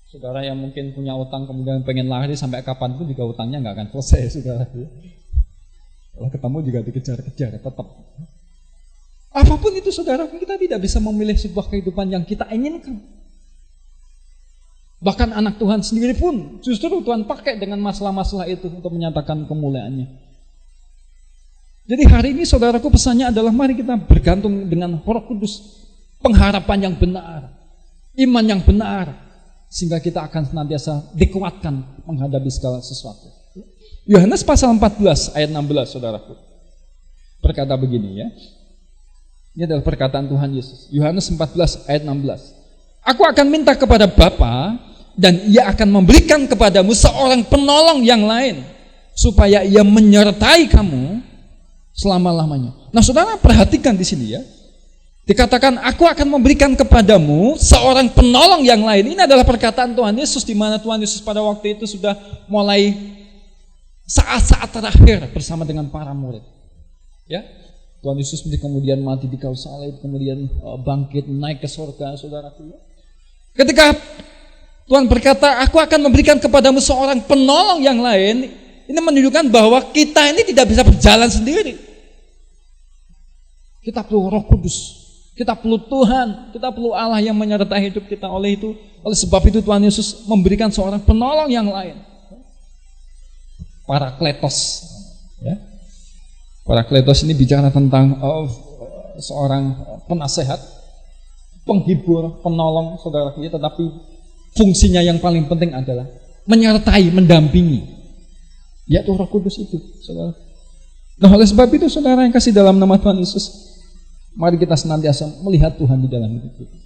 Saudara yang mungkin punya utang kemudian pengen lari sampai kapanpun juga utangnya nggak akan selesai, saudara. Kalau ketemu juga dikejar-kejar, tetap. Apapun itu, saudara, kita tidak bisa memilih sebuah kehidupan yang kita inginkan. Bahkan anak Tuhan sendiri pun justru Tuhan pakai dengan masalah-masalah itu untuk menyatakan kemuliaannya. Jadi hari ini, saudaraku, pesannya adalah mari kita bergantung dengan Roh Kudus, pengharapan yang benar, iman yang benar, sehingga kita akan senantiasa dikuatkan menghadapi segala sesuatu. Yohanes pasal 14 ayat 16, saudaraku, berkata begini, ya. Ini adalah perkataan Tuhan Yesus. Yohanes 14 ayat 16. Aku akan minta kepada Bapa dan Ia akan memberikan kepadamu seorang penolong yang lain, supaya Ia menyertai kamu selama-lamanya. Nah, saudara, perhatikan di sini, ya. Dikatakan, aku akan memberikan kepadamu seorang penolong yang lain. Ini adalah perkataan Tuhan Yesus, di mana Tuhan Yesus pada waktu itu sudah mulai saat-saat terakhir bersama dengan para murid. Ya, Tuhan Yesus kemudian mati di kayu salib, kemudian bangkit naik ke surga, saudaraku. Ketika Tuhan berkata, aku akan memberikan kepadamu seorang penolong yang lain, ini menunjukkan bahwa kita ini tidak bisa berjalan sendiri. Kita perlu Roh Kudus Kita perlu Tuhan, kita perlu Allah yang menyertai hidup kita. Oleh sebab itu Tuhan Yesus memberikan seorang penolong yang lain. Parakletos. Ya. Parakletos ini bicara tentang seorang penasehat, penghibur, penolong saudara kita, tetapi fungsinya yang paling penting adalah menyertai, mendampingi. Yaitu Roh Kudus itu, saudara. Nah, oleh sebab itu saudara yang kasih dalam nama Tuhan Yesus, mari kita senantiasa melihat Tuhan di dalam hidup kita.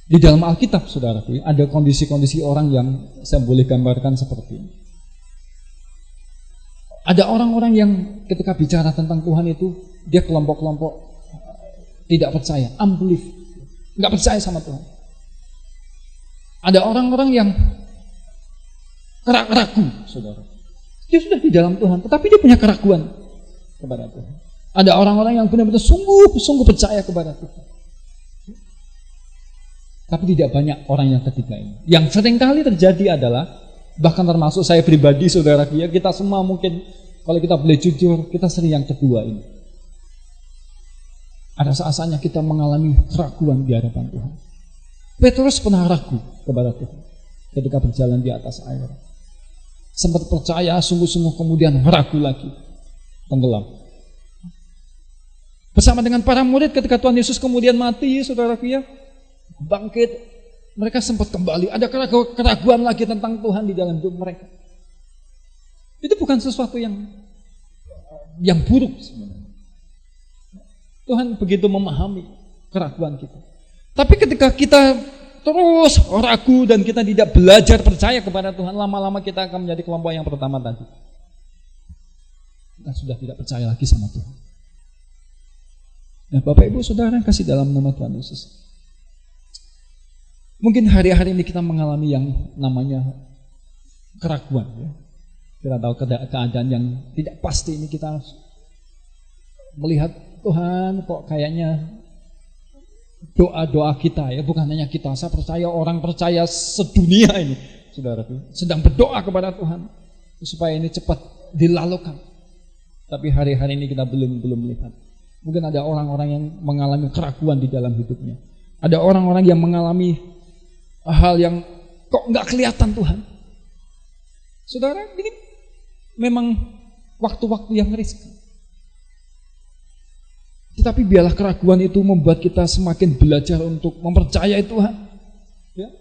Di dalam Alkitab, saudara, ada kondisi-kondisi orang yang saya boleh gambarkan seperti ini. Ada orang-orang yang ketika bicara tentang Tuhan itu, dia kelompok-kelompok tidak percaya, unbelief, nggak percaya sama Tuhan. Ada orang-orang yang ragu, saudara. Dia sudah di dalam Tuhan, tetapi dia punya keraguan kepada Tuhan. Ada orang-orang yang benar-benar sungguh percaya kepada Tuhan. Tapi tidak banyak orang yang ketiga ini. Yang seringkali terjadi adalah, bahkan termasuk saya pribadi, saudara, kita semua mungkin, kalau kita boleh jujur, kita sering yang kedua ini. Ada saat-saatnya kita mengalami keraguan di hadapan Tuhan. Petrus pernah ragu kepada Tuhan ketika berjalan di atas air. Sempat percaya sungguh-sungguh, kemudian ragu lagi, tenggelam. Bersama dengan para murid ketika Tuhan Yesus kemudian mati, saudara, bangkit, mereka sempat kembali. Ada keraguan lagi tentang Tuhan di dalam hidup mereka. Itu bukan sesuatu yang buruk sebenarnya. Tuhan begitu memahami keraguan kita. Tapi ketika kita terus ragu dan kita tidak belajar percaya kepada Tuhan, lama-lama kita akan menjadi kelompok yang pertama tadi. Kita sudah tidak percaya lagi sama Tuhan. Nah, Bapak Ibu Saudara yang kasih dalam nama Tuhan Yesus, mungkin hari-hari ini kita mengalami yang namanya keraguan, ya. Kita tahu keadaan yang tidak pasti ini, kita melihat Tuhan kok kayaknya doa-doa kita, ya, bukan hanya kita, saya percaya orang percaya sedunia ini, saudara, sedang berdoa kepada Tuhan supaya ini cepat dilalukan. Tapi hari-hari ini kita belum melihat. Mungkin ada orang-orang yang mengalami keraguan di dalam hidupnya. Ada orang-orang yang mengalami hal yang kok nggak kelihatan Tuhan. Saudara, ini memang waktu-waktu yang riskan. Tetapi biarlah keraguan itu membuat kita semakin belajar untuk mempercayai Tuhan. Ya.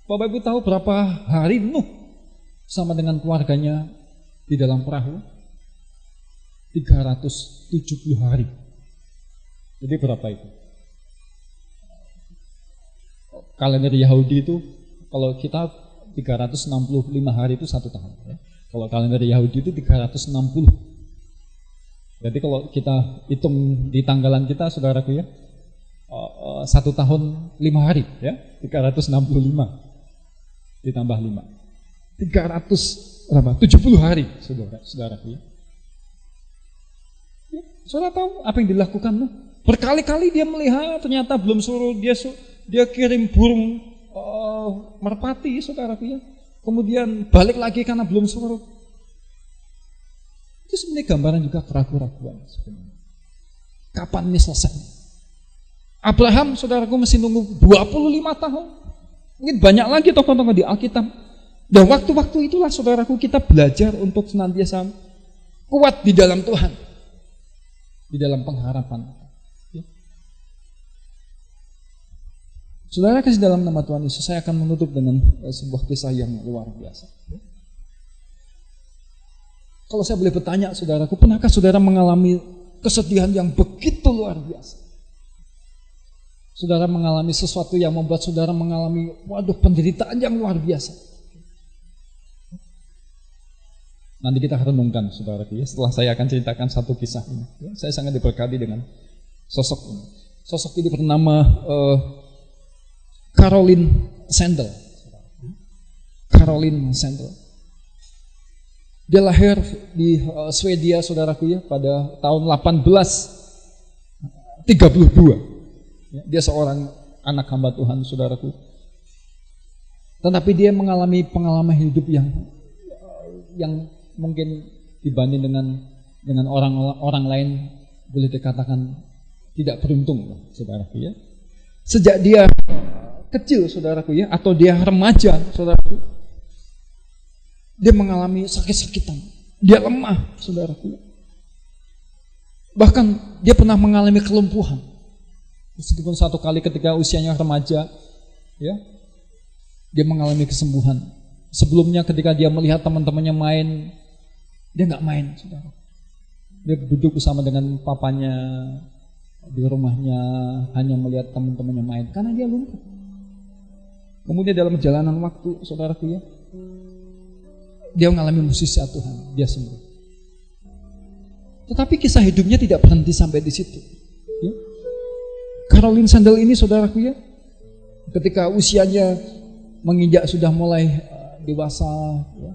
Bapak Ibu tahu berapa hari Nuh sama dengan keluarganya di dalam perahu? 370 hari. Jadi berapa itu? Kalender Yahudi itu, kalau kita 365 hari itu 1 tahun. Ya. Kalau kalender Yahudi itu 360. Jadi kalau kita hitung di tanggalan kita, saudaraku, ya, 1 tahun 5 hari, ya, 365 ditambah 5, 370 hari, saudaraku, ya. Saudara tahu apa yang dilakukan? Berkali-kali dia melihat, ternyata belum suruh, dia kirim burung merpati, saudaraku, ya. Kemudian balik lagi karena belum suruh. Itu sebenarnya gambaran juga keraguan sebenarnya. Kapan ini selesai? Abraham, saudaraku, mesti nunggu 25 tahun. Mungkin banyak lagi tokoh-tokoh di Alkitab. Dan waktu-waktu itulah, saudaraku, kita belajar untuk senantiasa kuat di dalam Tuhan, di dalam pengharapan. Ya. Saudara kasih dalam nama Tuhan Yesus, saya akan menutup dengan sebuah kisah yang luar biasa. Ya. Kalau saya boleh bertanya, saudaraku, pernahkah saudara mengalami kesedihan yang begitu luar biasa? Saudara mengalami sesuatu yang membuat saudara mengalami, penderitaan yang luar biasa. Nanti kita renungkan, saudaraku, ya. Setelah saya akan ceritakan satu kisah ini. Ya, saya sangat diberkati dengan sosok ini. Sosok ini bernama Caroline Sandel. Caroline Sandel. Dia lahir di Swedia, saudaraku, ya, pada tahun 1832. Ya, dia seorang anak hamba Tuhan, saudaraku. Tetapi dia mengalami pengalaman hidup yang mungkin dibanding dengan orang lain boleh dikatakan tidak beruntung, saudaraku ya. Sejak dia kecil, saudaraku ya, atau dia remaja, saudaraku, dia mengalami sakit-sakitan, dia lemah, saudaraku. Bahkan dia pernah mengalami kelumpuhan. Meskipun satu kali ketika usianya remaja, ya, dia mengalami kesembuhan. Sebelumnya ketika dia melihat teman-temannya main, dia nggak main, saudara. Dia duduk bersama dengan papanya di rumahnya, hanya melihat teman-temannya main karena dia lumpuh. Kemudian dalam perjalanan waktu, saudaraku ya, dia mengalami mukjizat Tuhan, dia sembuh. Tetapi kisah hidupnya tidak berhenti sampai di situ. Ya. Caroline Sandel ini, saudaraku ya, ketika usianya menginjak sudah mulai dewasa, ya,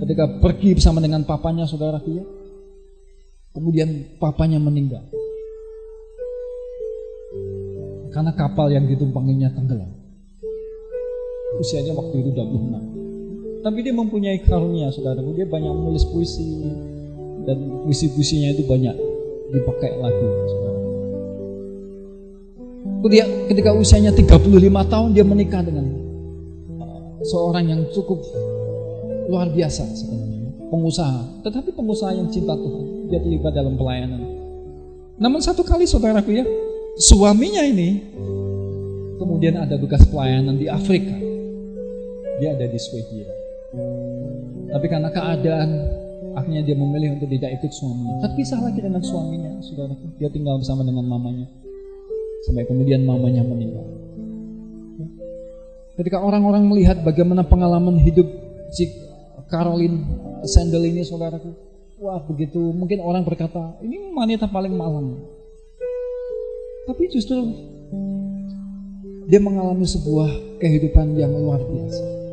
ketika pergi bersama dengan papanya, saudaraku ya, kemudian papanya meninggal karena kapal yang ditumpanginya tenggelam. Usianya waktu itu 26. Tapi dia mempunyai karunia, saudaraku. Dia banyak menulis puisi, dan puisi-puisinya itu banyak dipakai lagu, saudara. Ketika usianya 35 tahun, dia menikah dengan seorang yang cukup luar biasa sebenarnya, pengusaha. Tetapi pengusaha yang cinta Tuhan, dia terlibat dalam pelayanan. Namun satu kali, saudaraku ya, suaminya ini kemudian ada tugas pelayanan di Afrika. Dia ada di Swedia. Tapi karena keadaan, akhirnya dia memilih untuk tidak ikut suaminya. Terpisah lagi dengan suaminya, saudaraku. Dia tinggal bersama dengan mamanya. Sampai kemudian mamanya meninggal. Ketika orang-orang melihat bagaimana pengalaman hidup si Caroline Sandel ini, saudaraku, wah begitu, mungkin orang berkata, ini wanita paling malang. Tapi justru dia mengalami sebuah kehidupan yang luar biasa.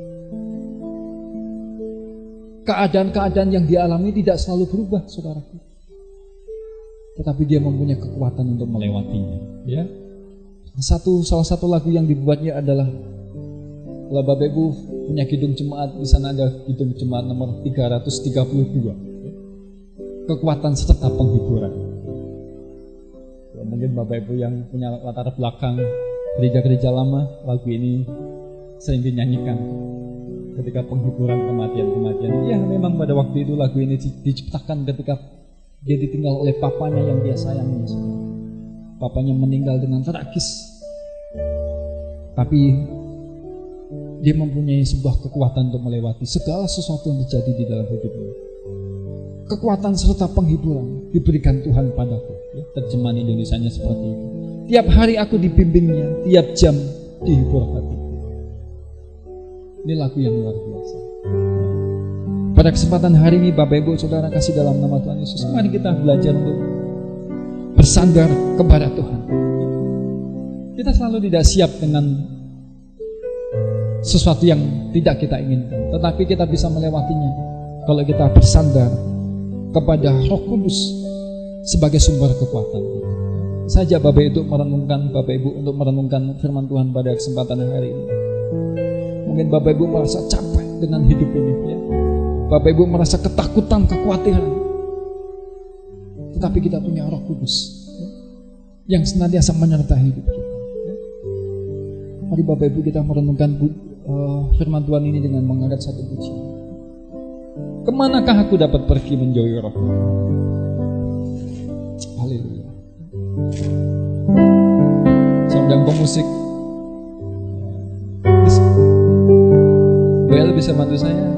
Keadaan-keadaan yang dialami tidak selalu berubah, saudaraku. Tetapi dia mempunyai kekuatan untuk melewatinya. Ya, salah satu lagu yang dibuatnya adalah, kalau Bapak Ibu punya kidung jemaat, di sana ada kidung jemaat nomor 332. Kekuatan serta penghiburan. Ya, mungkin Bapak Ibu yang punya latar belakang gereja-gereja lama, lagu ini sering dinyanyikan ketika penghiburan kematian-kematian. Ya, memang pada waktu itu lagu ini diciptakan ketika dia ditinggal oleh papanya yang dia sayangi. Papanya meninggal dengan tragis. Tapi dia mempunyai sebuah kekuatan untuk melewati segala sesuatu yang terjadi di dalam hidupnya. Kekuatan serta penghiburan diberikan Tuhan padaku. Ya, terjemahan Indonesianya seperti itu. Tiap hari aku dibimbingnya, tiap jam dihibur hatiku. Ini lagu yang luar biasa. Pada kesempatan hari ini, Bapak Ibu Saudara kasih dalam nama Tuhan Yesus, mari kita belajar untuk bersandar kepada Tuhan. Kita selalu tidak siap dengan sesuatu yang tidak kita inginkan, tetapi kita bisa melewatinya kalau kita bersandar kepada Roh Kudus sebagai sumber kekuatan. Saja Bapak Ibu untuk merenungkan firman Tuhan pada kesempatan hari ini. Mungkin Bapak Ibu merasa capek dengan hidup ini, ya. Bapak Ibu merasa ketakutan, kekhawatiran. Tetapi kita punya Roh Kudus, ya, yang senantiasa menyertai hidup kita. Ya. Mari Bapak Ibu kita merenungkan firman Tuhan ini dengan mengangkat satu pujian. Kemanakah aku dapat pergi menjauhi Roh? Haleluya. Sedang pemusik Well bisa bantu saya?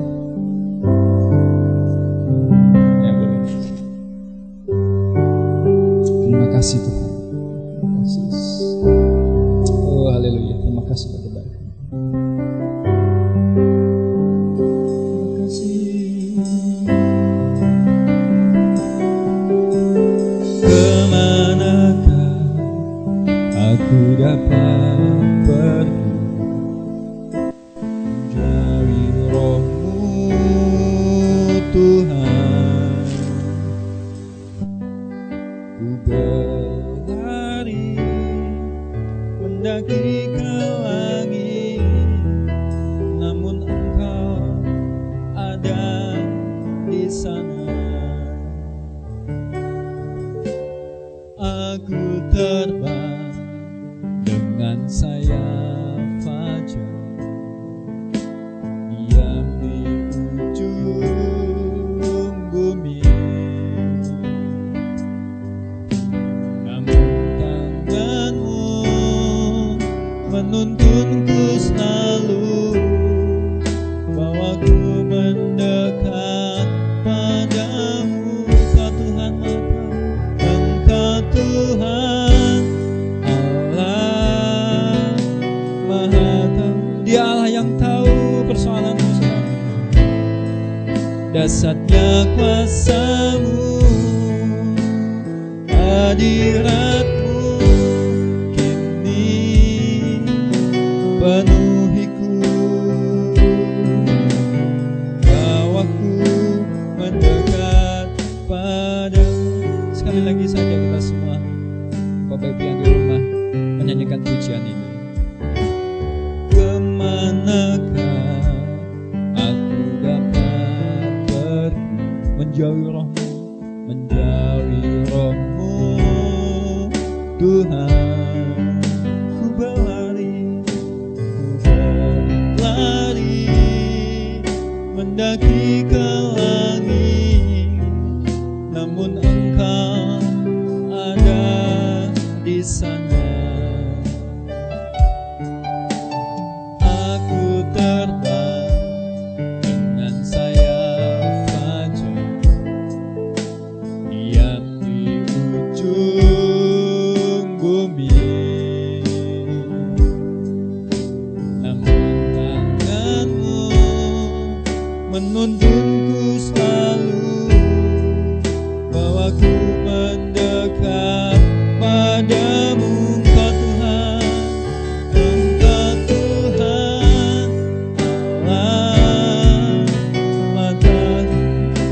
Ya boleh. Terima kasih Tuhan. Terima kasih. Oh haleluya. Terima kasih Bapak. Terima kasih. Kemanakah aku dapat pergi? Tuhan, ku berlari mendaki ke langit menuntunku selalu, bahwa ku mendekat padamu. Engkau Tuhan Engkau Tuhan Allah Maha Tahu. Dia Allah yang tahu persoalanmu semua. Dahsyatnya kuasa-Mu, hadirat-Mu kini penuhiku, bawaku mendekat padamu. Sekali lagi saja kita semua, Bapak Ibu yang di rumah, menyanyikan pujian ini. Kemanakah aku dapat pergi, menjauhi roh-Mu, menjauhi roh-Mu Tuhan. Ku berlari mendaki ke langit, namun Engkau ada di sana. Aku terbang dengan sayap saja, lihat di ujung bumi, namun tangan-Mu menuntunku selalu, bahwa ku mendekat padamu. Engkau Tuhan, Engkau Tuhan Allah Maha.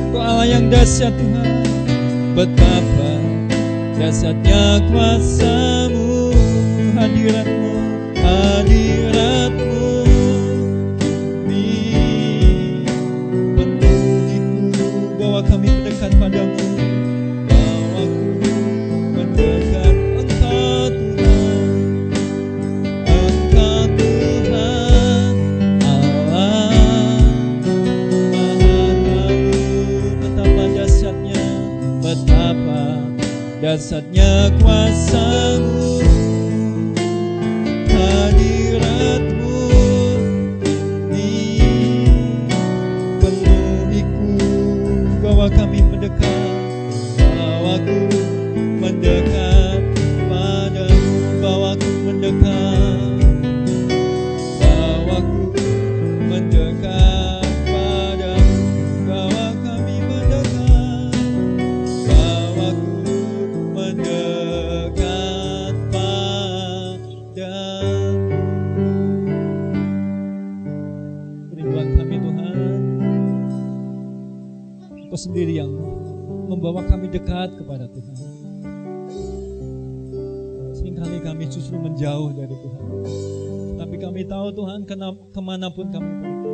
Engkau Allah yang dahsyat Tuhan, betapa dahsyatnya kuasa-Mu, hadirat-Mu, hadirat-Mu ini penuhiku, bawa kami mendekat padamu, bawaku mendekat. Engkau Tuhan, Engkau Tuhan Allah Maha Tahu. Betapa dahsyatnya, betapa dahsyatnya kuasa-Mu, hadirat-Mu ini penuhiku, bawa kami mendekat, bawaku mendekat padamu, bawaku mendekat, bawaku mendekat padamu, bawa kami mendekat, bawaku mendekat padamu. Rinduan kami Tuhan, Engkau sendiri yang membawa kami dekat kepada Tuhan. Seringkali kami justru menjauh dari Tuhan, tapi kami tahu Tuhan, kemanapun kami pergi,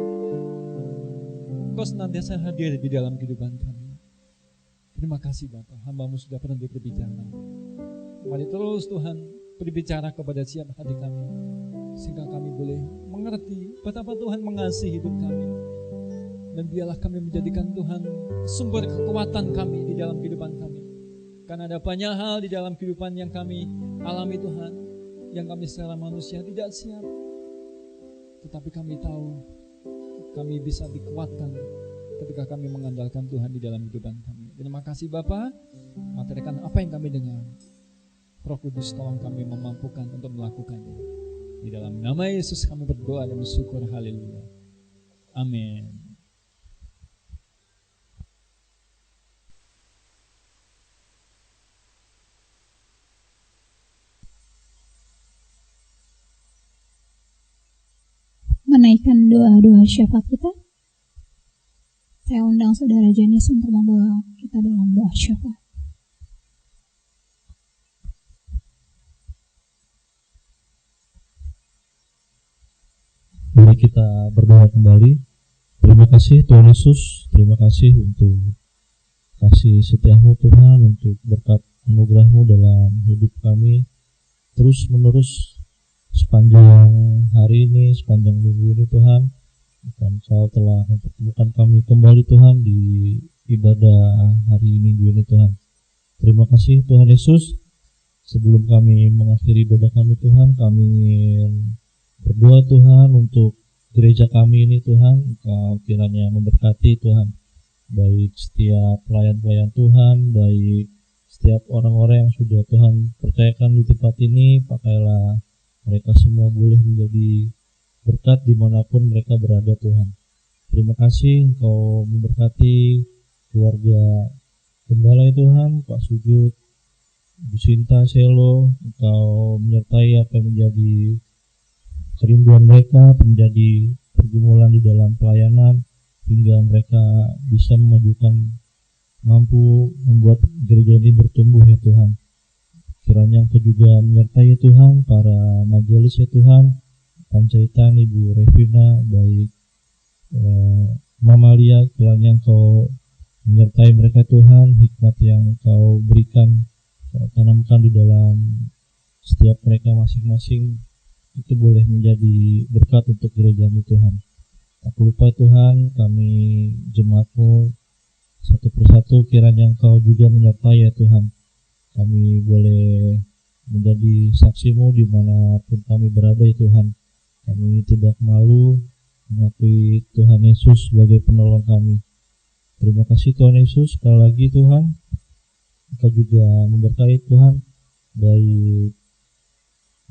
Engkau senantiasa hadir di dalam kehidupan kami. Terima kasih Bapa, hamba-Mu sudah berhenti berbicara. Mari terus Tuhan berbicara kepada setiap hati kami, sehingga kami boleh mengerti betapa Tuhan mengasihi hidup kami. Dan biarlah kami menjadikan Tuhan sumber kekuatan kami di dalam kehidupan kami. Karena ada banyak hal di dalam kehidupan yang kami alami Tuhan, yang kami secara manusia tidak siap. Tetapi kami tahu kami bisa dikuatkan ketika kami mengandalkan Tuhan di dalam kehidupan kami. Terima kasih Bapa, materikan apa yang kami dengar. Roh Kudus tolong kami memampukan untuk melakukannya. Di dalam nama Yesus kami berdoa dan bersyukur. Haleluya. Amin.
Menaikkan doa-doa syafaat kita, saya undang Saudara Janis untuk membawa kita dalam doa syafaat.
Mari kita berdoa kembali. Terima kasih Tuhan Yesus, terima kasih untuk kasih setia-Mu Tuhan, untuk berkat anugerah-Mu dalam hidup kami terus menerus sepanjang hari ini, sepanjang minggu ini Tuhan. Dan Engkau telah mempertemukan kami kembali Tuhan di ibadah hari Minggu ini Tuhan. Terima kasih Tuhan Yesus. Sebelum kami mengakhiri ibadah kami Tuhan, kami ingin berdoa Tuhan untuk gereja kami ini Tuhan. Engkau kiranya memberkati Tuhan, baik setiap pelayan-pelayan Tuhan, baik setiap orang-orang yang sudah Tuhan percayakan di tempat ini. Pakailah mereka semua boleh menjadi berkat dimanapun mereka berada Tuhan. Terima kasih Engkau memberkati keluarga Gembala Tuhan, Pak Sujud, Bu Sinta, Selo. Engkau menyertai apa yang menjadi kerinduan mereka, menjadi pergumulan di dalam pelayanan, hingga mereka bisa memajukan, mampu membuat gereja ini bertumbuh ya Tuhan. Kiranya Engkau juga menyertai Tuhan para majelis ya Tuhan, Panjaitan, Ibu Revina, baik Mama Lia. Kiranya Engkau menyertai mereka Tuhan, hikmat yang Engkau berikan, tanamkan di dalam setiap mereka masing-masing, itu boleh menjadi berkat untuk gereja ini Tuhan. Tak lupa Tuhan, kami jemaat-Mu satu persatu, kiranya Engkau juga menyertai ya Tuhan. Kami boleh menjadi saksi-Mu dimanapun kami berada ya Tuhan. Kami tidak malu mengakui Tuhan Yesus sebagai penolong kami. Terima kasih Tuhan Yesus, sekali lagi Tuhan. Engkau juga memberkati Tuhan, baik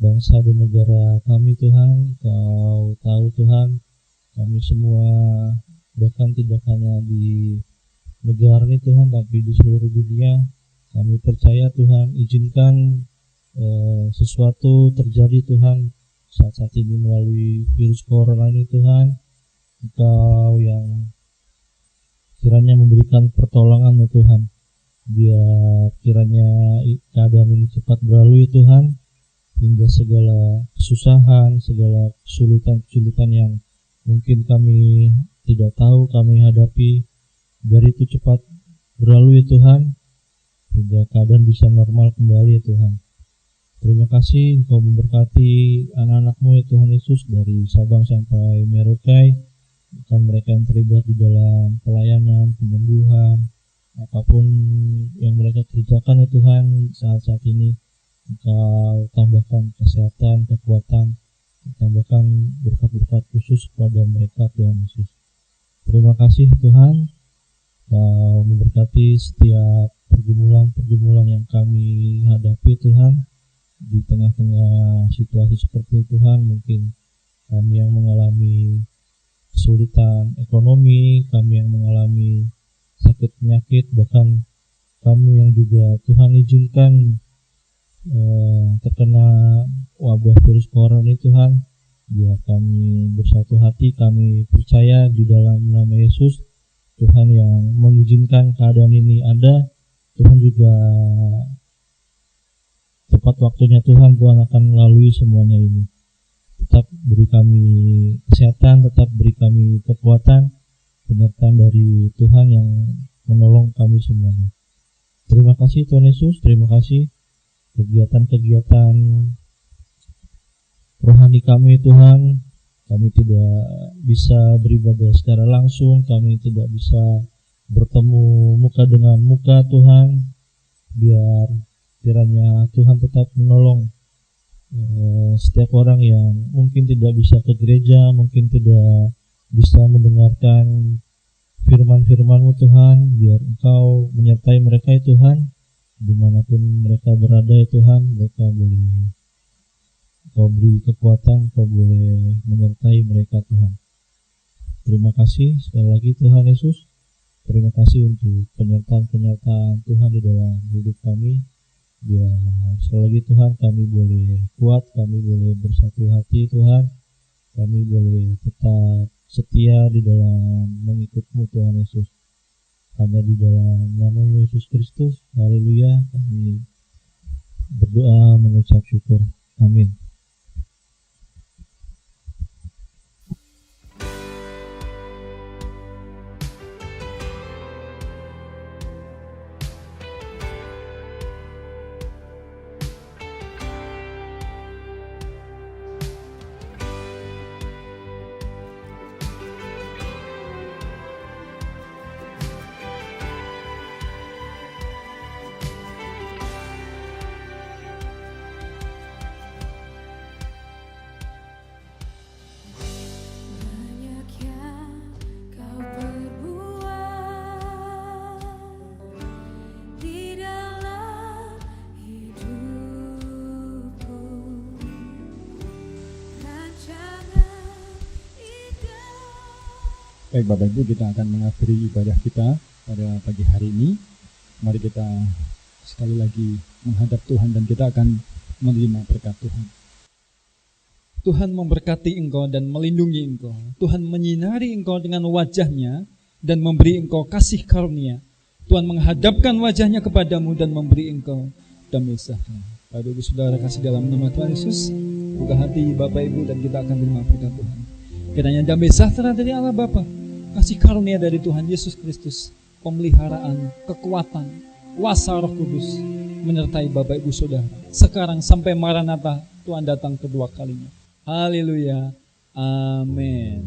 bangsa dan negara kami Tuhan. Engkau tahu Tuhan, kami semua bahkan tidak hanya di negara ini Tuhan, tapi di seluruh dunia. Kami percaya Tuhan, izinkan sesuatu terjadi Tuhan saat ini melalui virus corona ini Tuhan. Engkau yang kiranya memberikan pertolongan ya Tuhan, biar kiranya keadaan ini cepat berlalu ya Tuhan, hingga segala kesusahan, segala kesulitan yang mungkin kami tidak tahu kami hadapi, biar itu cepat berlalu ya Tuhan, hingga keadaan bisa normal kembali ya Tuhan. Terima kasih Engkau memberkati anak-anak-Mu ya Tuhan Yesus, dari Sabang sampai Merauke, bukan mereka yang terlibat di dalam pelayanan, penyembuhan, apapun yang mereka kerjakan ya Tuhan saat-saat ini. Engkau tambahkan kesehatan, kekuatan, tambahkan berkat-berkat khusus kepada mereka Tuhan Yesus. Terima kasih Tuhan, Engkau memberkati setiap pergumulan-pergumulan yang kami hadapi Tuhan. Di tengah-tengah situasi seperti itu Tuhan, mungkin kami yang mengalami kesulitan ekonomi, kami yang mengalami sakit penyakit, bahkan kami yang juga Tuhan izinkan terkena wabah virus corona ini Tuhan, biar kami bersatu hati, kami percaya di dalam nama Yesus, Tuhan yang mengizinkan keadaan ini ada, Tuhan juga tepat waktunya Tuhan akan melalui semuanya ini. Tetap beri kami kesehatan, tetap beri kami kekuatan, penyertaan dari Tuhan yang menolong kami semuanya. Terima kasih Tuhan Yesus, terima kasih kegiatan-kegiatan rohani kami Tuhan. Kami tidak bisa beribadah secara langsung, kami tidak bisa bertemu muka dengan muka Tuhan. Biar kiranya Tuhan tetap menolong setiap orang yang mungkin tidak bisa ke gereja, mungkin tidak bisa mendengarkan firman-firman-Mu Tuhan. Biar Engkau menyertai mereka ya Tuhan, dimanapun mereka berada ya Tuhan. Mereka boleh Engkau beri kekuatan, Engkau boleh menyertai mereka Tuhan. Terima kasih sekali lagi Tuhan Yesus. Terima kasih untuk penyertaan-penyertaan Tuhan di dalam hidup kami. Biar sekali lagi Tuhan, kami boleh kuat, kami boleh bersatu hati Tuhan, kami boleh tetap setia di dalam mengikut-Mu Tuhan Yesus. Hanya di dalam nama-Mu Yesus Kristus, haleluya, kami berdoa mengucap syukur. Amin.
Baik Bapak Ibu, kita akan mengakhiri ibadah kita pada pagi hari ini. Mari kita sekali lagi menghadap Tuhan dan kita akan menerima berkat Tuhan. Tuhan memberkati engkau dan melindungi engkau. Tuhan menyinari engkau dengan wajah-Nya dan memberi engkau kasih karunia. Tuhan menghadapkan wajah-Nya kepadamu dan memberi engkau damai sejahtera. Bapak Ibu Saudara kasih dalam nama Tuhan Yesus, buka hati Bapak Ibu dan kita akan menerima berkat Tuhan. Kiranya damai sejahtera dari Allah Bapa, kasih karunia dari Tuhan Yesus Kristus, pemeliharaan, kekuatan, kuasa Roh Kudus menyertai Bapak Ibu Saudara sekarang sampai Maranatha Tuhan datang kedua kalinya. Haleluya. Amin.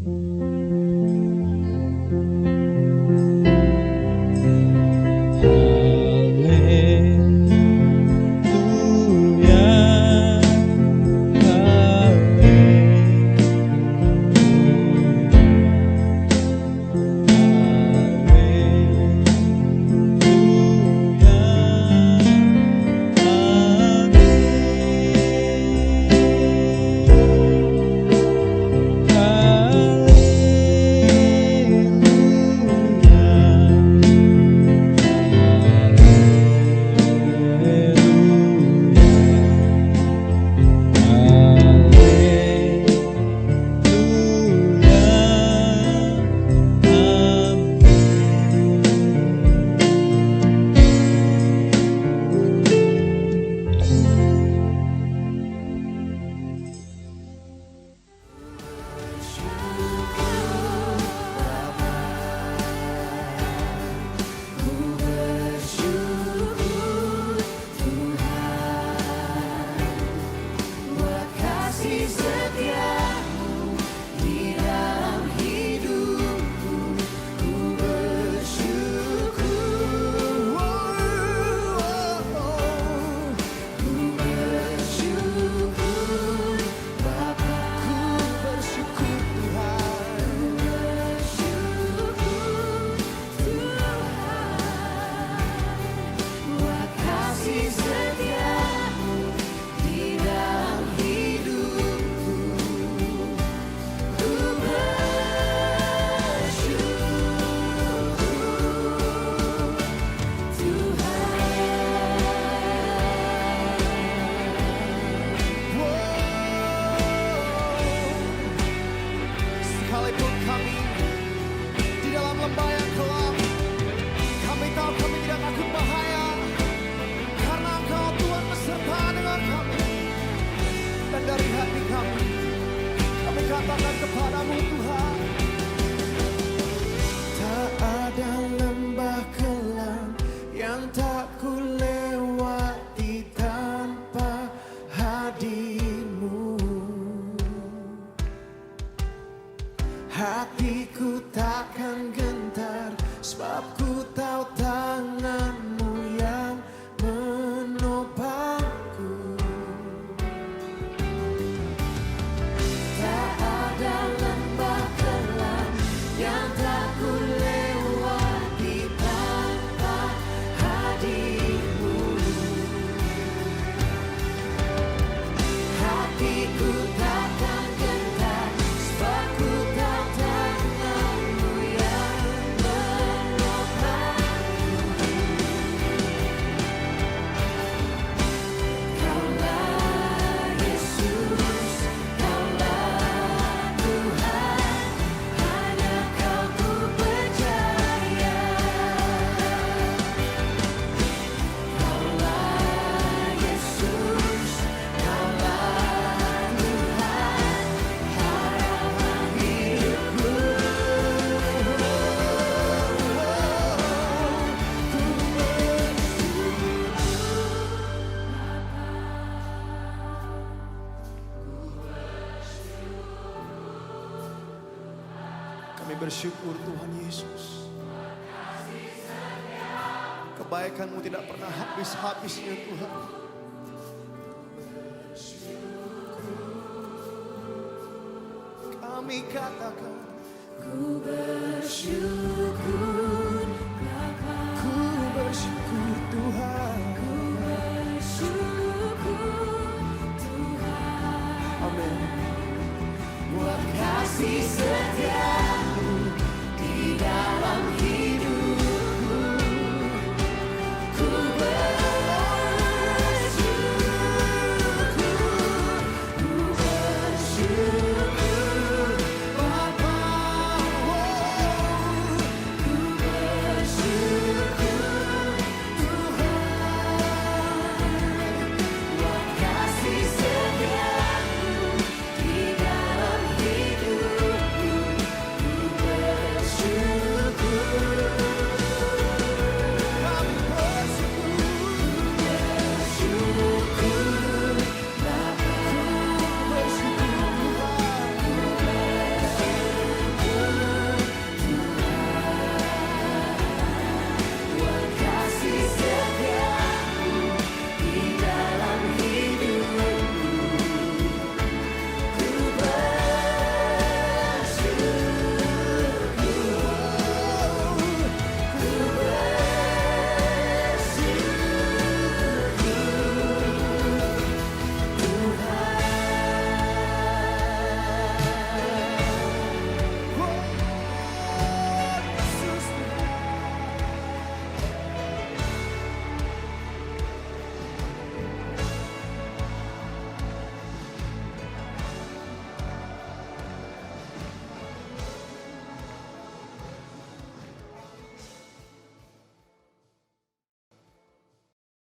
Bersyukur Tuhan Yesus, kebaikan-Mu tidak pernah habis-habisnya Tuhan. Kami katakan ku bersyukur Bapa, ku bersyukur Tuhan, ku bersyukur Tuhan. Amin. Buat kasih setia